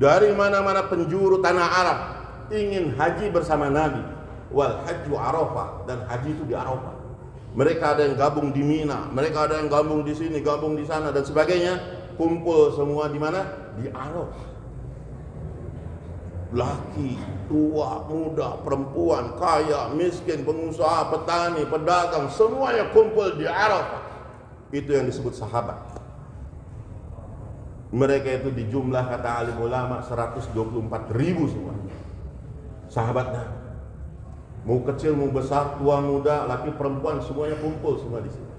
dari mana-mana penjuru tanah Arab ingin haji bersama Nabi. Wal hajju Arafah, dan haji itu di Arafah. Mereka ada yang gabung di Mina, mereka ada yang gabung di sini, gabung di sana dan sebagainya. Kumpul semua di mana? Di Arafah. Laki, tua, muda, perempuan, kaya, miskin, pengusaha, petani, pedagang, semuanya kumpul di Arafah. Itu yang disebut sahabat. Mereka itu di jumlah kata alim ulama 124.000 semua. Sahabatnya. Mau kecil, mau besar, tua, muda, laki, perempuan, semuanya kumpul semua di sini.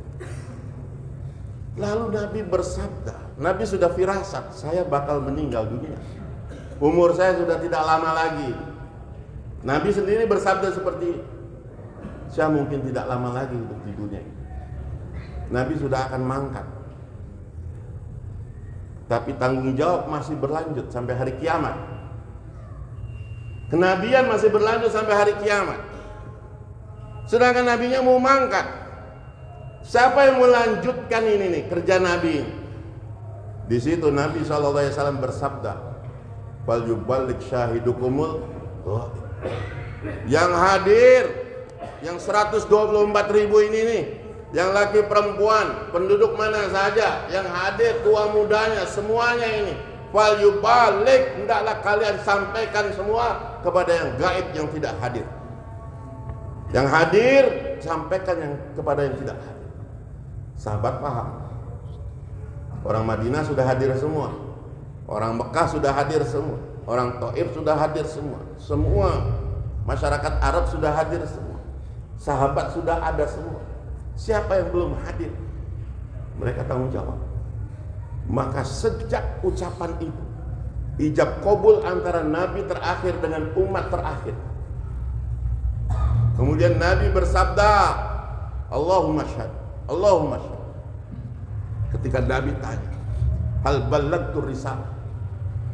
Lalu Nabi bersabda, Nabi sudah firasat, saya bakal meninggal dunia. Umur saya sudah tidak lama lagi. Nabi sendiri bersabda seperti, saya mungkin tidak lama lagi hidup di dunia. Nabi sudah akan mangkat. Tapi tanggung jawab masih berlanjut sampai hari kiamat. Kenabian masih berlanjut sampai hari kiamat. Sedangkan nabinya mau mangkat. Siapa yang melanjutkan ini nih kerja Nabi? Di situ Nabi SAW bersabda, "Fal yuballigh syahidukumul ghaib." Yang hadir, yang 124.000 ini nih, yang laki perempuan, penduduk mana saja, yang hadir tua mudanya, semuanya ini. Fal yuballigh, hendaklah kalian sampaikan semua kepada yang gaib yang tidak hadir. Yang hadir sampaikan yang kepada yang tidak hadir. Sahabat paham. Orang Madinah sudah hadir semua, orang Mekah sudah hadir semua, orang Taif sudah hadir semua, semua masyarakat Arab sudah hadir semua, sahabat sudah ada semua. Siapa yang belum hadir? Mereka tanggung jawab. Maka sejak ucapan itu, ijab kabul antara Nabi terakhir dengan umat terakhir. Kemudian Nabi bersabda, Allahumma syahad, Allahumma syahad. Ketika Nabi tanya, hal ballagtu risalah,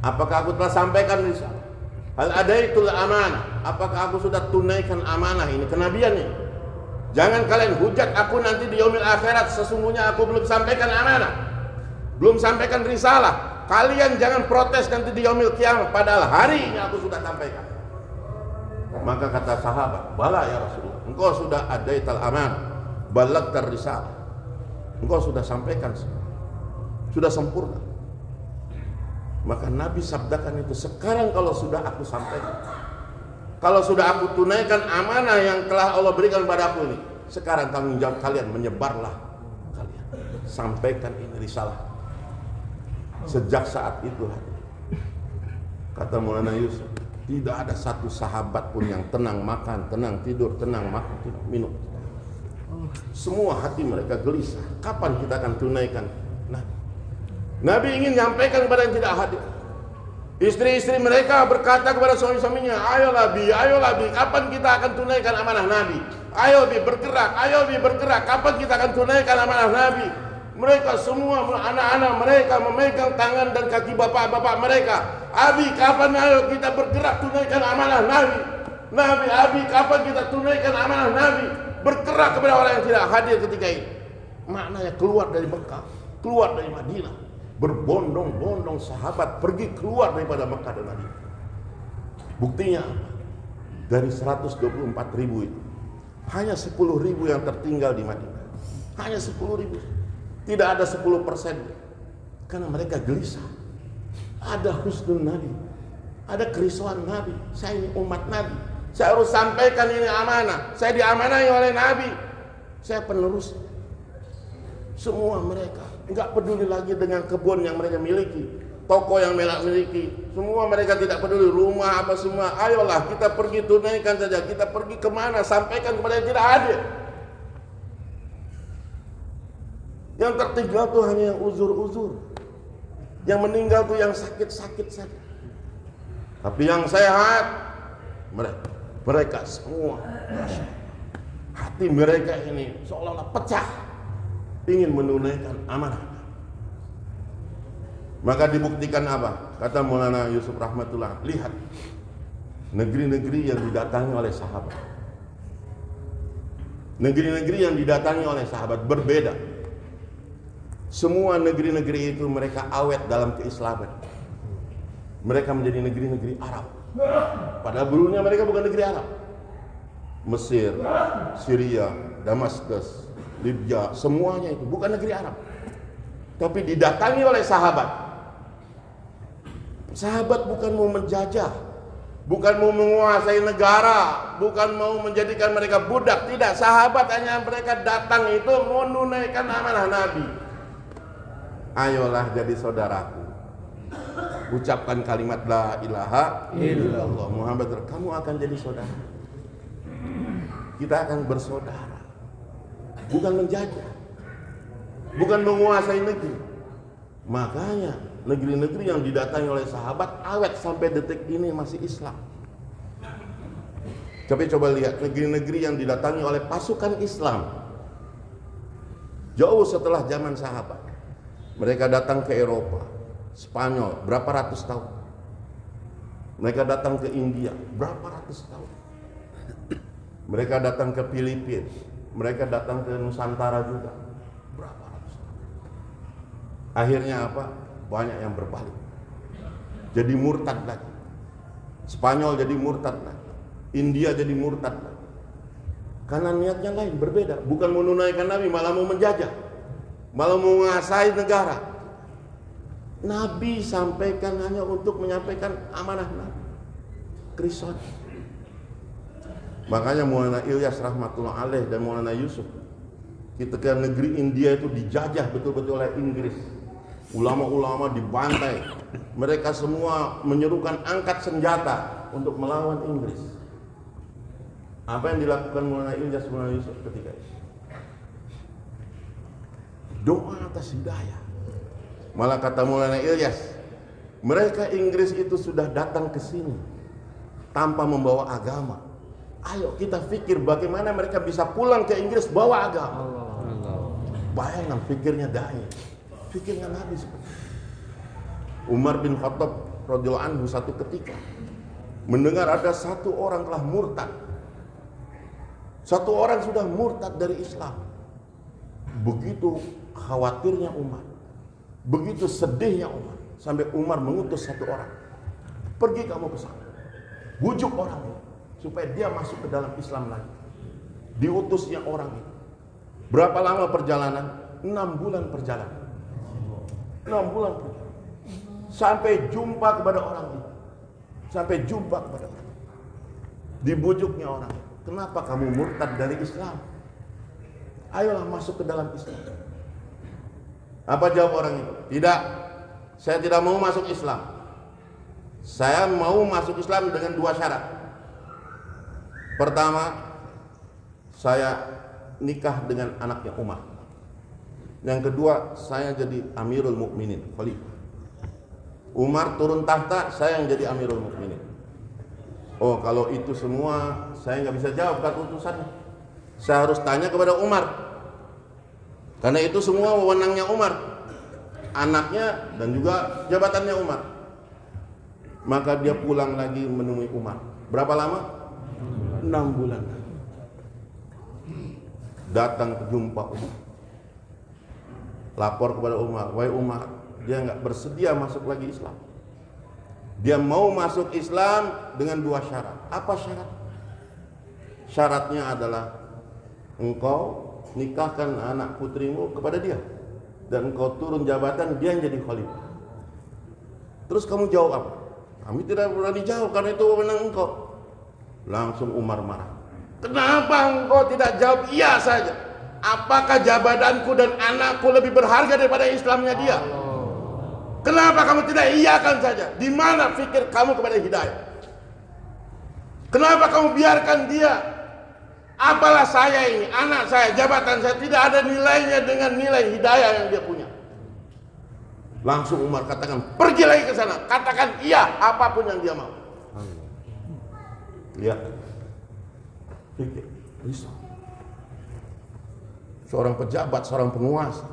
apakah aku telah sampaikan risalah? Hal adaitul amanah, apakah aku sudah tunaikan amanah ini, kenabian ini? Jangan kalian hujat aku nanti di yaumil akhirat, sesungguhnya aku belum sampaikan amanah, belum sampaikan risalah. Kalian jangan protes nanti di yaumil kiamat, padahal hari ini aku sudah sampaikan. Maka kata sahabat, bala ya Rasulullah, engkau sudah adaitul amanah, ballagtar risalah, engkau sudah sampaikan semua, sudah sempurna. Maka Nabi sabdakan itu, sekarang kalau sudah aku sampaikan, kalau sudah aku tunaikan amanah yang telah Allah berikan padaku ini, sekarang tanggung jawab kalian, menyebarlah kalian, sampaikan ini risalah. Sejak saat itu, kata Maulana Yusuf, tidak ada satu sahabat pun yang tenang makan, tenang tidur, tenang makan, tenang minum. Semua hati mereka gelisah. Kapan kita akan tunaikan? Nabi ingin menyampaikan kepada yang tidak hadir. Istri-istri mereka berkata kepada suami-suaminya, ayolah bi, kapan kita akan tunaikan amanah Nabi? Ayo bi bergerak, kapan kita akan tunaikan amanah Nabi? Mereka semua, anak-anak mereka memegang tangan dan kaki bapak-bapak mereka. Abi, kapan ayo kita bergerak tunaikan amanah Nabi? Nabi, Abi, kapan kita tunaikan amanah Nabi? Bergerak kepada orang yang tidak hadir ketika itu. Maknanya keluar dari Mekah, keluar dari Madinah, berbondong-bondong sahabat pergi keluar daripada Mekah dan Madinah. Buktinya dari 124.000 itu hanya 10.000 yang tertinggal di Madinah. Hanya 10.000. Tidak ada 10%. Karena mereka gelisah. Ada husnul Nabi, ada kerisauan Nabi. Saya ini umat Nabi, saya harus sampaikan ini amanah. Saya diamanahi oleh Nabi, saya penerus. Semua mereka enggak peduli lagi dengan kebun yang mereka miliki, toko yang mereka miliki. Semua mereka tidak peduli rumah apa semua. Ayolah kita pergi tunaikan saja. Kita pergi kemana? Sampaikan kepada yang tidak hadir. Yang tertinggal tuh hanya yang uzur-uzur, yang meninggal tuh yang sakit-sakit saja. Tapi yang sehat mereka semua, hati mereka ini seolah-olah pecah, ingin menunaikan amanah. Maka dibuktikan apa? Kata Maulana Yusuf rahmatullah, lihat negeri-negeri yang didatangi oleh sahabat. Negeri-negeri yang didatangi oleh sahabat berbeda. Semua negeri-negeri itu mereka awet dalam keislaman. Mereka menjadi negeri-negeri Arab. Padahal dulunya mereka bukan negeri Arab. Mesir, Syria, Damaskus, Libya, semuanya itu bukan negeri Arab. Tapi didatangi oleh sahabat. Sahabat bukan mau menjajah, bukan mau menguasai negara, bukan mau menjadikan mereka budak. Tidak, sahabat hanya mereka datang itu mau menunaikan amanah Nabi. Ayolah jadi saudaraku. Ucapkan kalimat la ilaha illallah Muhammad, kamu akan jadi saudara. Kita akan bersaudara. Bukan menjajah, bukan menguasai negeri. Makanya negeri-negeri yang didatangi oleh sahabat awet sampai detik ini masih Islam. Tapi coba lihat negeri-negeri yang didatangi oleh pasukan Islam jauh setelah zaman sahabat. Mereka datang ke Eropa, Spanyol berapa ratus tahun. Mereka datang ke India berapa ratus tahun. Mereka datang ke Filipina, mereka datang ke Nusantara juga berapa ratus tahun. Akhirnya apa? Banyak yang berbalik, jadi murtad lagi. Spanyol jadi murtad lagi, India jadi murtad lagi. Karena niatnya lain, berbeda. Bukan menunaikan Nabi, malah mau menjajah, malah mau menguasai negara. Nabi sampaikan hanya untuk menyampaikan amanah Nabi. Kristen. Makanya Maulana Ilyas rahmatullah alaih dan Maulana Yusuf, ketika negeri India itu dijajah betul-betul oleh Inggris, ulama-ulama dibantai, mereka semua menyerukan angkat senjata untuk melawan Inggris. Apa yang dilakukan Maulana Ilyas, Maulana Yusuf ketika itu? Doa atas hidayah. Malah kata Maulana Ilyas, mereka Inggris itu sudah datang ke sini tanpa membawa agama. Ayo kita pikir bagaimana mereka bisa pulang ke Inggris bawa agama. Bayangkan pikirnya dai, pikirnya Nabi seperti itu. Umar bin Khattab radhiyallahu anhu satu ketika mendengar ada satu orang telah murtad. Satu orang sudah murtad dari Islam. Begitu khawatirnya Umar, begitu sedihnya Umar, sampai Umar mengutus satu orang, pergi kamu ke sana, bujuk orang itu supaya dia masuk ke dalam Islam lagi. Diutusnya orang itu. Berapa lama perjalanan? 6 bulan perjalanan. 6 bulan perjalanan. Sampai jumpa kepada orang itu. Sampai jumpa kepada orang itu. Dibujuknya orang. Kenapa kamu murtad dari Islam? Ayolah masuk ke dalam Islam. Apa jawab orang itu? Tidak, saya tidak mau masuk Islam. Saya mau masuk Islam dengan 2 syarat. Pertama, saya nikah dengan anaknya Umar. Yang kedua, saya jadi Amirul Mukminin, khalifah. Umar turun tahta, saya yang jadi Amirul Mukminin. Oh, kalau itu semua saya nggak bisa jawab kata utusannya. Saya harus tanya kepada Umar. Karena itu semua wewenangnya Umar, anaknya dan juga jabatannya Umar. Maka dia pulang lagi menemui Umar. Berapa lama? 6 bulan. Datang ke jumpa Umar, lapor kepada Umar, wahai Umar, dia nggak bersedia masuk lagi Islam. Dia mau masuk Islam dengan 2 syarat. Apa syarat? Syaratnya adalah engkau nikahkan anak putrimu kepada dia dan engkau turun jabatan, dia yang jadi khalifah. Terus kamu jawab apa? Kami tidak berani jawab karena itu wewenang engkau. Langsung Umar marah. Kenapa engkau tidak jawab iya saja? Apakah jabatanku dan anakku lebih berharga daripada Islamnya dia? Kenapa kamu tidak iyakan saja? Di mana fikir kamu kepada hidayah? Kenapa kamu biarkan dia? Apalah saya ini, anak saya, jabatan saya tidak ada nilainya dengan nilai hidayah yang dia punya. Langsung Umar katakan, pergi lagi ke sana, katakan iya apapun yang dia mau. Lihat, pikir, bisa. Seorang pejabat, seorang penguasa,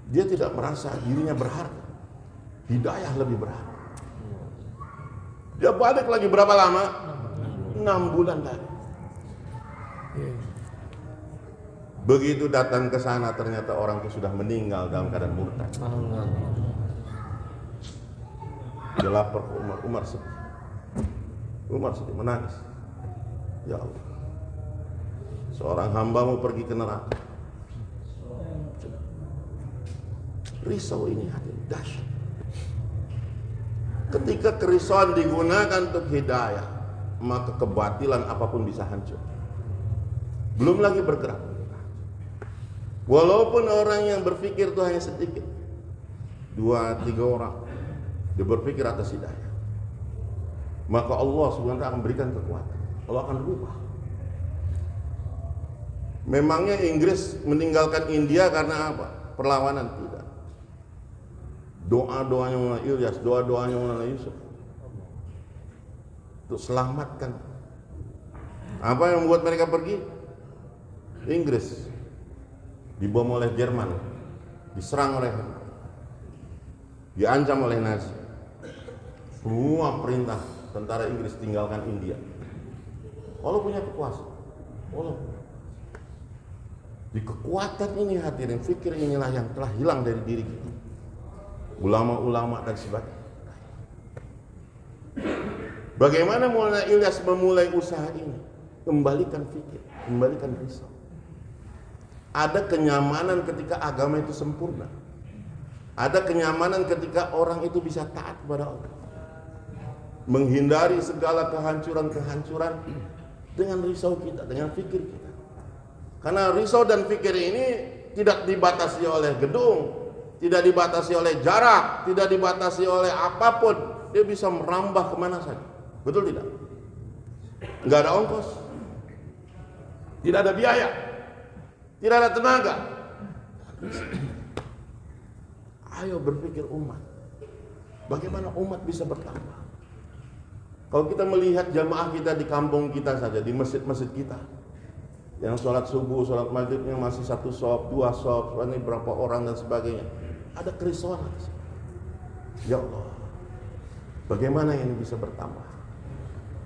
dia tidak merasa dirinya berharga. hidayah lebih berat. Dia balik lagi berapa lama? 6 bulan lagi. Begitu datang ke sana ternyata orang itu sudah meninggal dalam keadaan murtad. Dia lapor ke Umar sedih. Umar sedih menangis. Ya Allah, seorang hambamu pergi ke neraka. Risau ini hati dahsyat. Ketika kerisauan digunakan untuk hidayah, maka kebatilan apapun bisa hancur. Belum lagi bergerak. Walaupun orang yang berpikir itu hanya sedikit, 2-3 orang, dia berpikir atas hidayah, maka Allah SWT akan berikan kekuatan. Allah akan rubah. Memangnya Inggris meninggalkan India karena apa? Perlawanan? Tidak. Doa-doanya Maulana Ilyas, doa-doanya Maulana Yusuf untuk selamatkan. Apa yang membuat mereka pergi? Inggris dibom oleh Jerman, diserang oleh, diancam oleh Nazi. Semua perintah tentara Inggris tinggalkan India. Allah punya kekuasaan. Allah. Di kekuatan ini hadirin, fikir inilah yang telah hilang dari diri kita. Ulama-ulama dan sebagainya. Bagaimana Maulana Ilyas memulai usaha ini? Kembalikan fikir, kembalikan risau. Ada kenyamanan ketika agama itu sempurna. Ada kenyamanan ketika orang itu bisa taat kepada Allah. Menghindari segala kehancuran-kehancuran dengan risau kita, dengan fikir kita. Karena risau dan fikir ini tidak dibatasi oleh gedung, tidak dibatasi oleh jarak, tidak dibatasi oleh apapun. Dia bisa merambah kemana saja. Betul tidak? Nggak ada ongkos, tidak ada biaya, tidak ada tenaga. Ayo berpikir umat. Bagaimana umat bisa bertambah? Kalau kita melihat jamaah kita di kampung kita saja, di masjid-masjid kita, yang sholat subuh, sholat maghribnya masih 1 shop, 2 shop, ini berapa orang dan sebagainya. Ada kerisauan. Ya Allah, bagaimana ini bisa bertambah?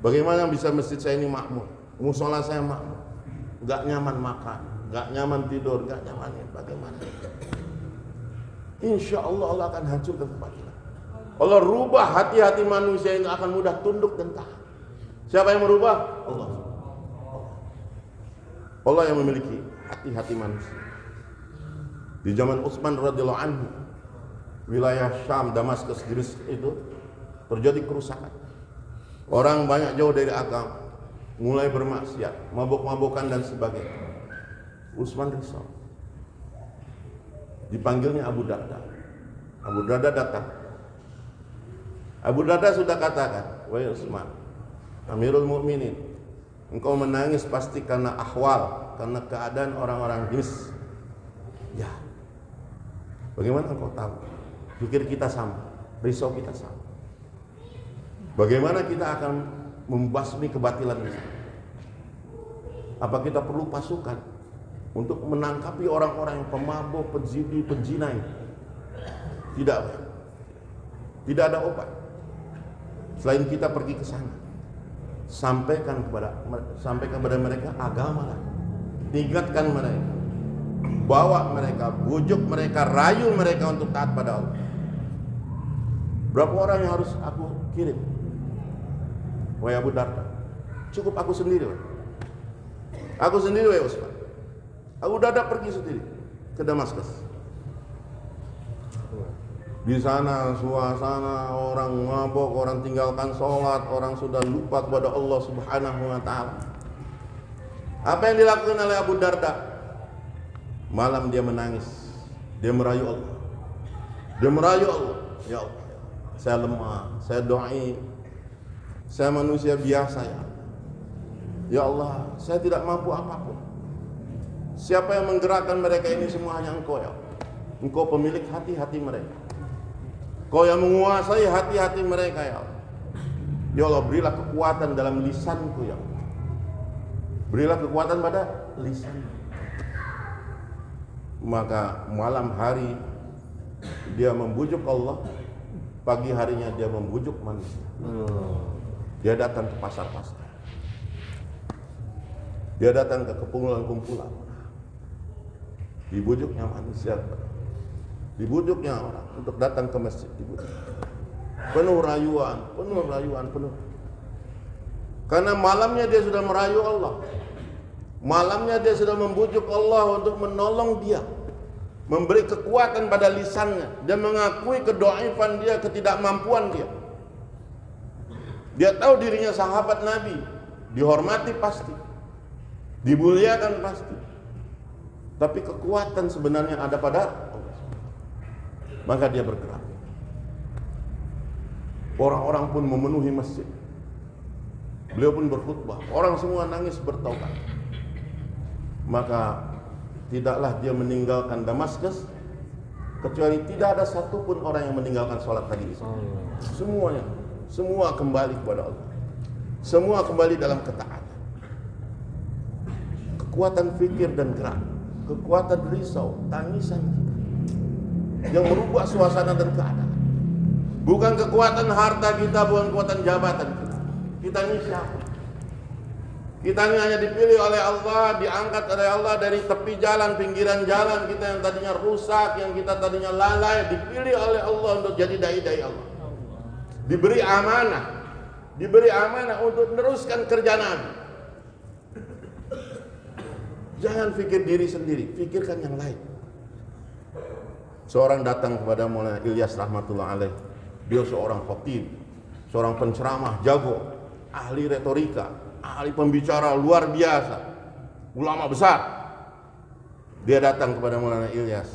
Bagaimana bisa masjid saya ini makmur, musola saya makmur, nggak nyaman makan, nggak nyaman tidur, nggak nyaman ini. Bagaimana? Insya Allah Allah akan hancurkan kebatilan. Allah rubah hati-hati manusia ini akan mudah tunduk dan taat. Siapa yang merubah? Allah. Allah yang memiliki hati-hati manusia. Di zaman Utsman radhiyallahu anhu, wilayah Syam, Damaskus, Dimashq itu terjadi kerusakan. Orang banyak jauh dari agama, mulai bermaksiat, mabuk-mabukan dan sebagainya. Utsman risau. Dipanggilnya Abu Darda. Abu Darda datang. Abu Darda sudah katakan, wahai Utsman, Amirul Mukminin, engkau menangis pasti karena ahwal, karena keadaan orang-orang Dimashq. Ya. Bagaimana engkau tahu? Pikir kita sama, risau kita sama. Bagaimana kita akan membasmi kebatilan ini? Apa kita perlu pasukan untuk menangkapi orang-orang yang pemabuk, penzini, penjina ini? Tidak. Tidak ada obat. Selain kita pergi ke sana, sampaikan kepada mereka agama lah. Tingkatkan mereka, bawa mereka, bujuk mereka, rayu mereka untuk taat pada Allah. Berapa orang yang harus aku kirim? Wahai Abu Darda, cukup aku sendiri. Aku sendiri, wahai Utsman. Abu Darda pergi sendiri ke Damaskus. Di sana suasana orang mabok, orang tinggalkan sholat, orang sudah lupa kepada Allah Subhanahu wa ta'ala. Apa yang dilakukan oleh Abu Darda? Malam dia menangis, dia merayu Allah. Dia merayu Allah. Ya Allah, saya lemah, saya doi, saya manusia biasa ya. Ya Allah, saya tidak mampu apapun. Siapa yang menggerakkan mereka ini semua hanya Engkau ya. Engkau pemilik hati-hati mereka. Kau yang menguasai hati-hati mereka ya Allah. Ya Allah, berilah kekuatan dalam lisanku ya Allah. Berilah kekuatan pada lisan. Maka malam hari dia membujuk Allah, pagi harinya dia membujuk manusia. Dia datang ke pasar-pasar, dia datang ke kumpulan-kumpulan, dibujuknya manusia, dibujuknya orang untuk datang ke masjid, dibujuk. Penuh rayuan. Karena malamnya dia sudah merayu Allah, malamnya dia sudah membujuk Allah untuk menolong dia, memberi kekuatan pada lisannya, dan mengakui kedoifan dia, ketidakmampuan dia. Dia tahu dirinya sahabat Nabi, dihormati pasti, dimuliakan pasti, tapi kekuatan sebenarnya ada pada Allah. Maka dia bergerak. Orang-orang pun memenuhi masjid. Beliau pun berkhutbah, orang semua nangis bertaubat. Maka tidaklah dia meninggalkan Damaskus kecuali tidak ada satupun orang yang meninggalkan sholat tadi itu. Semuanya, semua kembali kepada Allah, semua kembali dalam ketaatan. Kekuatan fikir dan gerak, kekuatan risau, tangisan kita yang merubah suasana dan keadaan. Bukan kekuatan harta kita, bukan kekuatan jabatan kita. Kita ini siapa? Kita ini hanya dipilih oleh Allah, diangkat oleh Allah dari tepi jalan, pinggiran jalan kita yang tadinya rusak, yang kita tadinya lalai, dipilih oleh Allah untuk jadi dai-dai Allah. Diberi amanah untuk meneruskan kerja Nabi. Jangan pikir diri sendiri, pikirkan yang lain. Seorang datang kepada Maulana Ilyas rahmatullah alaih. Dia seorang khatib, seorang penceramah jago, ahli retorika, ahli pembicara luar biasa, ulama besar. Dia datang kepada Maulana Ilyas.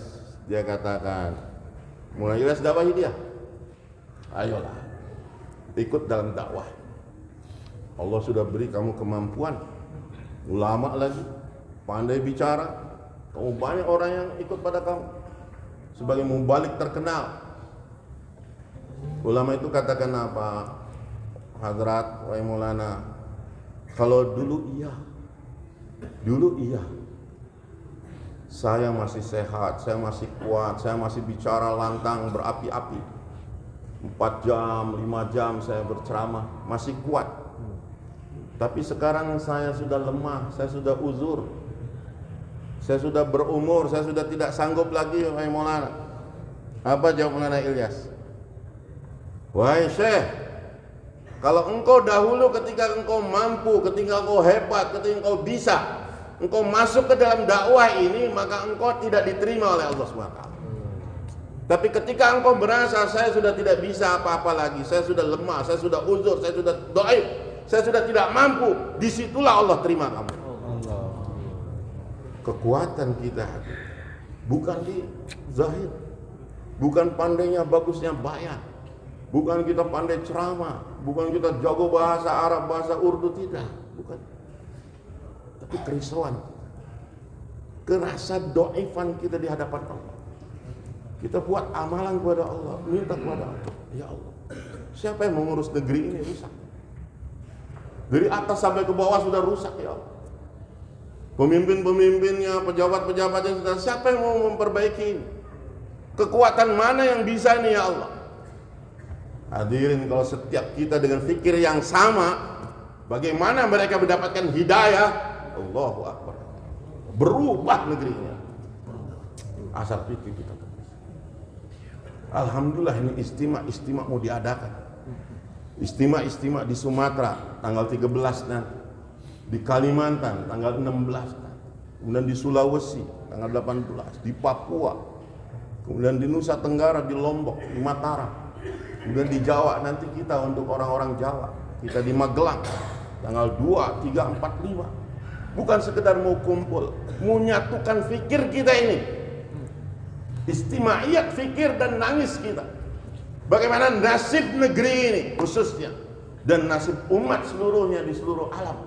Dia katakan, Maulana Ilyas dakwahi dia. Ayolah, ikut dalam dakwah. Allah sudah beri kamu kemampuan, ulama lagi, pandai bicara. Kamu banyak orang yang ikut pada kamu sebagai mubalik terkenal. Ulama itu katakan apa? Hadrat, wahai Maulana, kalau dulu iya, saya masih sehat, saya masih kuat, saya masih bicara lantang berapi-api, 4 jam, 5 jam saya berceramah, masih kuat. Tapi sekarang saya sudah lemah, saya sudah uzur, saya sudah berumur, saya sudah tidak sanggup lagi, wahai Maulana. Apa jawab Maulana Ilyas? Wahai Syekh, kalau engkau dahulu ketika engkau mampu, ketika engkau hebat, ketika engkau bisa, engkau masuk ke dalam dakwah ini, maka engkau tidak diterima oleh Allah SWT. Tapi ketika engkau merasa saya sudah tidak bisa apa-apa lagi, saya sudah lemah, saya sudah uzur, saya sudah dhaif, saya sudah tidak mampu, disitulah Allah terima kamu. Kekuatan kita bukan di zahir, bukan pandainya bagusnya bayan, bukan kita pandai ceramah, bukan kita jago bahasa Arab, bahasa Urdu, tidak, bukan. Tapi kerisauan, kerasa doifan kita di hadapan Allah. Kita buat amalan kepada Allah, minta kepada Allah, ya Allah, siapa yang mengurus negeri ini rusak? Dari atas sampai ke bawah sudah rusak, ya Allah. Pemimpin-pemimpinnya, pejabat-pejabatnya sudah, siapa yang mau memperbaiki ini? Kekuatan mana yang bisa ini, ya Allah? Hadirin, kalau setiap kita dengan fikir yang sama, bagaimana mereka mendapatkan hidayah? Allahu Akbar. Berubah negerinya. Asal fikir kita. Alhamdulillah ini istimewa mau diadakan. Istimewa di Sumatera tanggal 13 nanti. Di Kalimantan tanggal 16 nanti. Kemudian di Sulawesi tanggal 18, di Papua. Kemudian di Nusa Tenggara, di Lombok, di Mataram. Kemudian di Jawa nanti kita untuk orang-orang Jawa, kita di Magelang tanggal 2, 3, 4, 5. Bukan sekedar mau kumpul, mau nyatukan fikir kita ini, istimaiyat fikir dan nangis kita. Bagaimana nasib negeri ini khususnya dan nasib umat seluruhnya di seluruh alam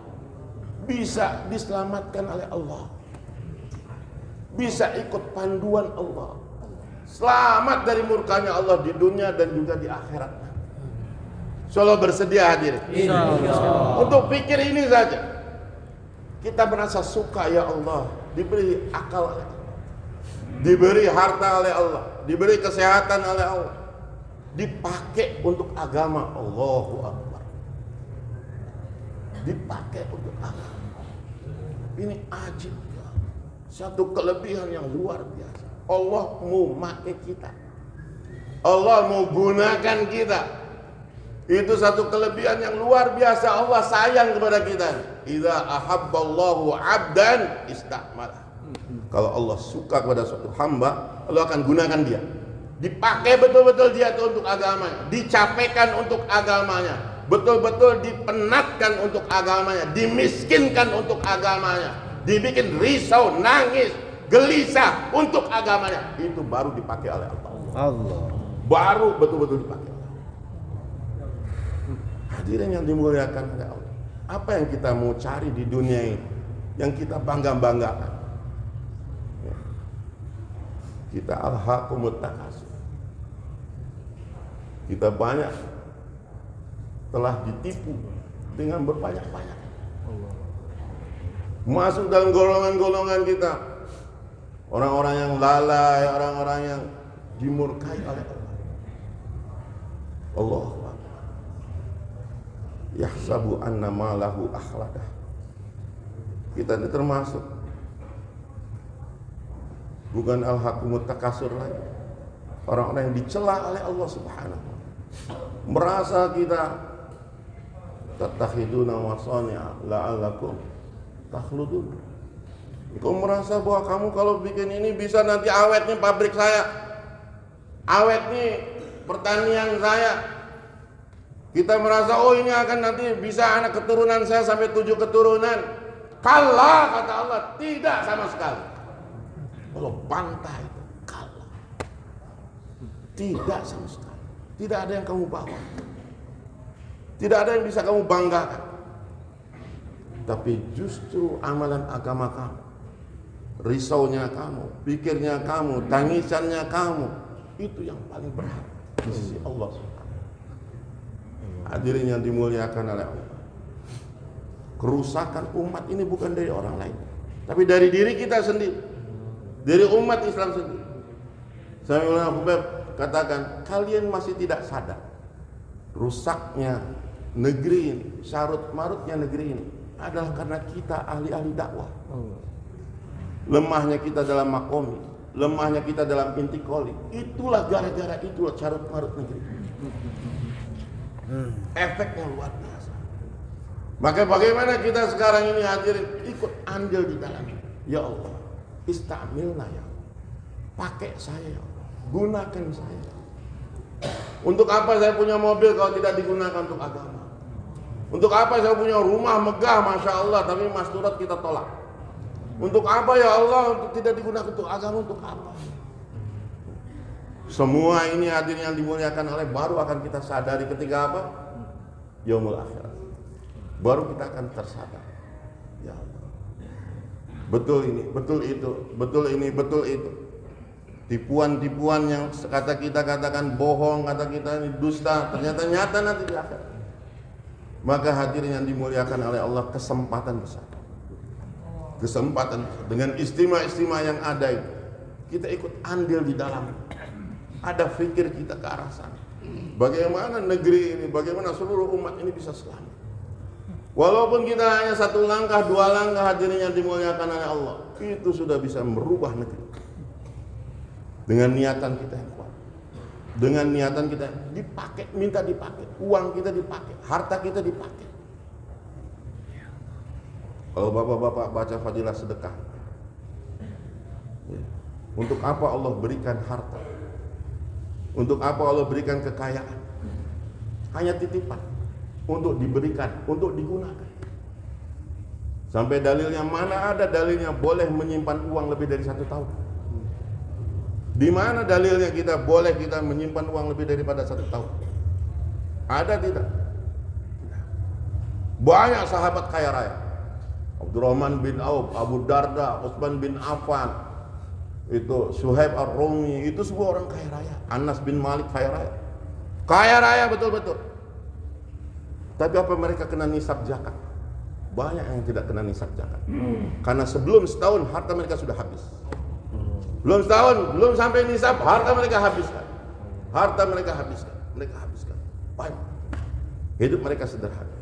bisa diselamatkan oleh Allah, bisa ikut panduan Allah, selamat dari murkanya Allah di dunia dan juga di akhirat. Insyaallah bersedia hadir. Untuk pikir ini saja kita merasa suka, ya Allah, diberi akal oleh Allah, diberi harta oleh Allah, diberi kesehatan oleh Allah, dipakai untuk agama. Allahu Akbar. Dipakai untuk agama. Ini ajib ya. Satu kelebihan yang luar biasa. Allah mau pakai kita. Allah mau gunakan kita. Itu satu kelebihan yang luar biasa. Allah sayang kepada kita. Idza ahabballahu 'abdan istakmalah. Kalau Allah suka kepada suatu hamba, Allah akan gunakan dia. Dipakai betul-betul dia itu untuk agamanya, dicapaikan untuk agamanya, betul-betul dipenatkan untuk agamanya, dimiskinkan untuk agamanya, dibikin risau, nangis, gelisah untuk agamanya. Itu baru dipakai oleh Allah. Baru betul-betul dipakai. Hadirin yang dimuliakan oleh Allah. Apa yang kita mau cari di dunia ini? Yang kita bangga-banggakan. Kita alhaqumut takasur. Kita banyak telah ditipu dengan berbanyak-banyak. Masuk dalam golongan-golongan kita. Orang-orang yang lalai, orang-orang yang dimurkai oleh Allah. Allah yahsabu anna malahu akhladah. Kita ini termasuk bukan al-hakumut takasur lagi. Orang-orang yang dicela oleh Allah Subhanahu. Merasa kita tattakhiduna wasani'a la'allakum takhludun. Kau merasa bahwa kamu kalau bikin ini bisa nanti awet nih pabrik saya, awet nih pertanian saya. Kita merasa oh ini akan nanti bisa anak keturunan saya sampai 7 keturunan. Kalah, kata Allah, tidak sama sekali. Allah bantah itu, kalah. Tidak sama sekali. Tidak ada yang kamu bawa. Tidak ada yang bisa kamu banggakan. Tapi justru amalan agama kamu, risaunya kamu, pikirnya kamu, tangisannya kamu, itu yang paling berharga di sisi Allah SWT. Hadirin yang dimuliakan oleh Allah. Kerusakan umat ini bukan dari orang lain, tapi dari diri kita sendiri, dari umat Islam sendiri. Sayyidina Abu Bakar katakan, kalian masih tidak sadar rusaknya negeri ini, syarut marutnya negeri ini adalah karena kita ahli-ahli dakwah. Lemahnya kita dalam makomi, lemahnya kita dalam intikoli, itulah gara-gara itulah syarut marut negeri. Efeknya luar biasa. Maka bagaimana kita sekarang ini hadirin ikut andil di dalamnya. Ya Allah, istamilna ya Allah. Pakai saya ya Allah, gunakan saya. Untuk apa saya punya mobil kalau tidak digunakan untuk agama? Untuk apa saya punya rumah megah Masya Allah tapi masturat kita tolak? Untuk apa ya Allah untuk tidak digunakan untuk agama? Untuk apa? Semua ini hadirin yang dimuliakan oleh baru akan kita sadari ketika apa? Yaumul akhirat. Baru kita akan tersadar. Ya Allah. Betul ini, betul itu, betul ini, betul itu. Tipuan-tipuan yang kata kita katakan bohong, kata kita ini dusta, ternyata nyata nanti di akhirat. Maka hadirin yang dimuliakan oleh Allah, kesempatan besar. Kesempatan besar. Dengan istimewa-istimewa yang ada itu, kita ikut andil di dalam. Ada fikir kita ke arah sana. Bagaimana negeri ini, bagaimana seluruh umat ini bisa selamat. Walaupun kita hanya 1 langkah, 2 langkah hadirin yang dimuliakan oleh Allah, itu sudah bisa merubah negeri. Dengan niatan kita yang kuat. Dengan niatan kita dipakai, minta dipakai, uang kita dipakai, harta kita dipakai. Kalau bapak-bapak baca fadilah sedekah, untuk apa Allah berikan harta? Untuk apa Allah berikan kekayaan? Hanya titipan untuk diberikan, untuk digunakan. Sampai dalilnya, mana ada dalilnya boleh menyimpan uang lebih dari 1 tahun? Di mana dalilnya kita boleh kita menyimpan uang lebih daripada 1 tahun? Ada tidak? Banyak sahabat kaya raya. Abdurrahman bin Auf, Abu Darda, Utsman bin Affan, itu Suhaib Ar-Rumi, itu semua orang kaya raya. Anas bin Malik kaya raya betul-betul. Tapi apa mereka kena nisab zakat? Banyak yang tidak kena nisab zakat. Karena sebelum setahun harta mereka sudah habis. Belum setahun, belum sampai nisab, harta mereka habiskan. mereka habiskan banyak. Hidup mereka sederhana,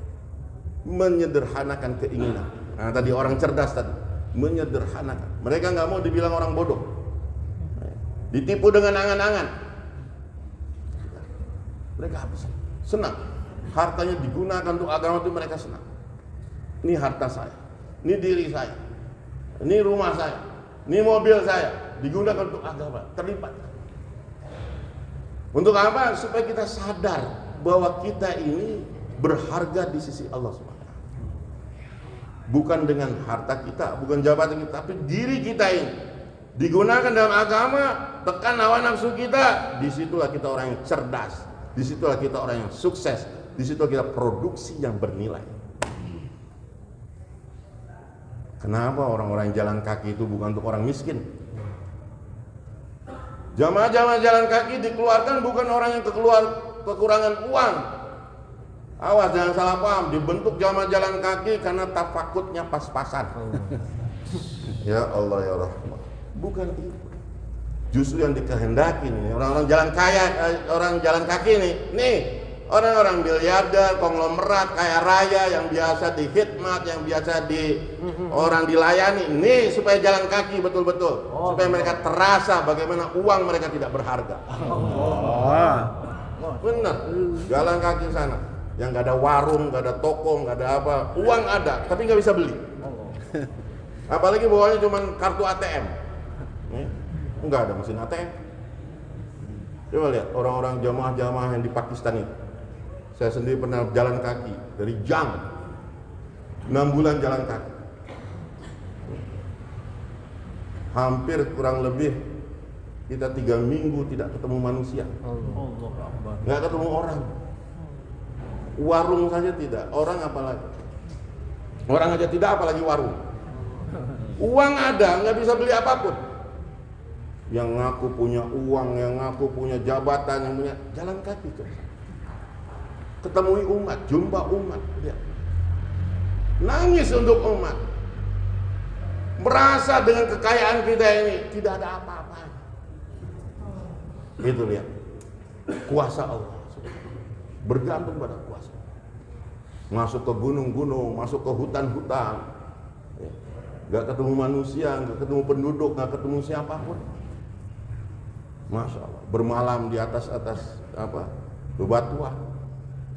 menyederhanakan keinginan. Nah, tadi orang cerdas tadi, menyederhanakan. Mereka nggak mau dibilang orang bodoh, ditipu dengan angan-angan. Mereka habiskan, senang. Hartanya digunakan untuk agama itu mereka senang. Ini harta saya, ini diri saya, ini rumah saya, ini mobil saya, digunakan untuk agama, terlibat. Untuk apa? Supaya kita sadar bahwa kita ini berharga di sisi Allah SWT. Bukan dengan harta kita, bukan jabatan kita, tapi diri kita ini digunakan dalam agama, tekan hawa nafsu kita. Disitulah kita orang yang cerdas, disitulah kita orang yang sukses, disitulah kita produksi yang bernilai. Kenapa orang-orang jalan kaki itu bukan untuk orang miskin? Jamaah-jamaah jalan kaki dikeluarkan bukan orang yang kekurangan uang. Awas jangan salah paham, dibentuk jamaah jalan kaki karena tafakutnya pas-pasan. Ya Allah ya Rahman. Bukan itu. Justru yang dikehendaki nih orang-orang jalan kaki nih orang-orang miliarder, konglomerat, kaya raya yang biasa dihikmat, yang biasa orang dilayani. Ini supaya jalan kaki betul-betul, supaya mereka terasa bagaimana uang mereka tidak berharga. Benar, jalan kaki sana, yang nggak ada warung, nggak ada toko, nggak ada apa, uang ada, tapi nggak bisa beli. Apalagi bawahnya cuma kartu ATM, nggak ada mesin ATM. Coba lihat orang-orang jamaah-jamaah yang di Pakistan itu. Saya sendiri pernah jalan kaki dari jam 6 bulan jalan kaki. Hampir kurang lebih kita 3 minggu tidak ketemu manusia. Nggak ketemu orang. Warung saja tidak, orang apalagi. Orang aja tidak, apalagi warung. Uang ada, nggak bisa beli apapun. Yang ngaku punya uang, yang ngaku punya jabatan, yang punya jalan kaki tuh. Ketemui umat, jumpa umat, lihat. Nangis untuk umat. Merasa dengan kekayaan kita ini tidak ada apa-apa. Itu lihat. Kuasa Allah. Bergantung pada kuasa. Masuk ke gunung-gunung, masuk ke hutan-hutan. Gak ketemu manusia, gak ketemu penduduk, gak ketemu siapapun. Masya Allah. Bermalam di atas bebatuan.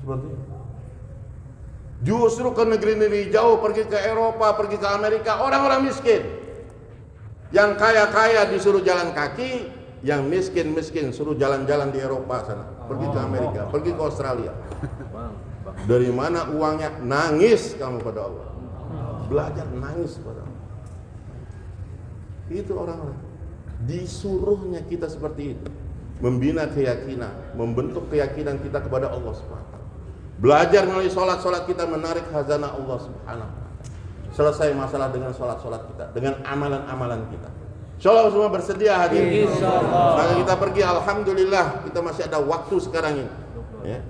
Seperti itu. Justru ke negeri-negeri jauh, pergi ke Eropa, pergi ke Amerika, orang-orang miskin. Yang kaya-kaya disuruh jalan kaki, yang miskin-miskin suruh jalan-jalan di Eropa sana, pergi ke Amerika, pergi ke Australia. Dari mana uangnya? Nangis kamu pada Allah. Belajar nangis pada Allah. Itu orang-orang. Disuruhnya kita seperti itu. Membina keyakinan, membentuk keyakinan kita kepada Allah SWT. Belajar melalui sholat-sholat kita menarik khazanah Allah Subhanahu. Selesai masalah dengan sholat-sholat kita, dengan amalan-amalan kita. Insyaallah semua bersedia hadir. Insyaallah. Maka kita pergi, alhamdulillah kita masih ada waktu sekarang ini. Ya.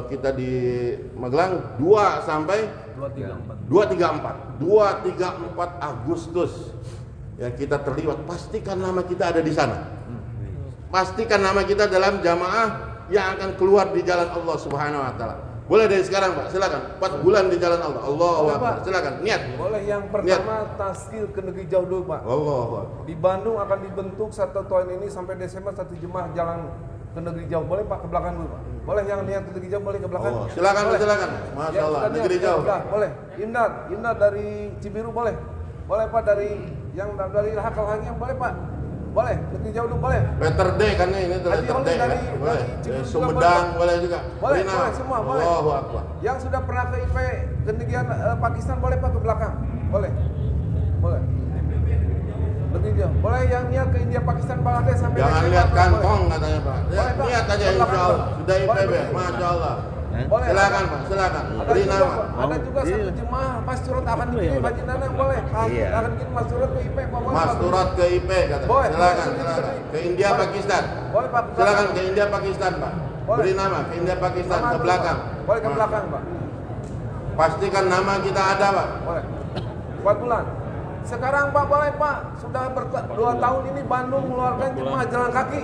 Kita di Magelang 2 sampai 234 Agustus. Ya, kita terlibat, pastikan nama kita ada di sana. Pastikan nama kita dalam jamaah yang akan keluar di jalan Allah Subhanahu wa taala. Boleh dari sekarang, Pak. Silakan. 4 bulan di jalan Allah. Allahu Akbar. Silakan. Niat. Boleh yang pertama taskil ke negeri jauh dulu, Pak. Allahu Akbar. Di Bandung akan dibentuk 1 tahun ini sampai Desember 1 jemaah jalan ke negeri jauh. Boleh, Pak, ke belakang dulu, Pak. Boleh yang niat ke negeri jauh boleh ke belakang. Oh, silakan, boleh. Silakan. Masya Allah, negeri jauh. Boleh. Imdad dari Cibiru boleh. Boleh, Pak, dari Hakal-Hangiang boleh, Pak. Boleh, negeri jauh dulu boleh. Peter D kan ini Peter D kan? Boleh. Sumedang boleh juga. Boleh semua boleh. Allahu Akbar. Yang sudah pernah ke IP ke negeri Pakistan boleh, Pak, ke belakang. Boleh. Negeri jauh. Boleh yang niat ke India, Pakistan, Bangladesh sampai. Jangan lihat kantong katanya, Pak. Niat aja insyaallah. Sudah IPB, Masya Allah. Boleh. Silakan, Pak, silakan. Beri nama. Ada juga satu jemaah Masturat akan dikirim Haji Nanang boleh. Akan dikirim Masturat ke IP, Pak. Masturat ke IP kata. Silakan. Ke India, Pakistan. Boleh, Pak. Silakan ke India, Pakistan, Pak. Beri nama ke India, Pakistan, ke belakang. Boleh ke belakang, Pak. Pastikan nama kita ada, Pak. Boleh. 4 bulan. Sekarang, Pak, boleh, Pak. Sudah 2 tahun ini Bandung mengeluarkan jemaah jalan kaki.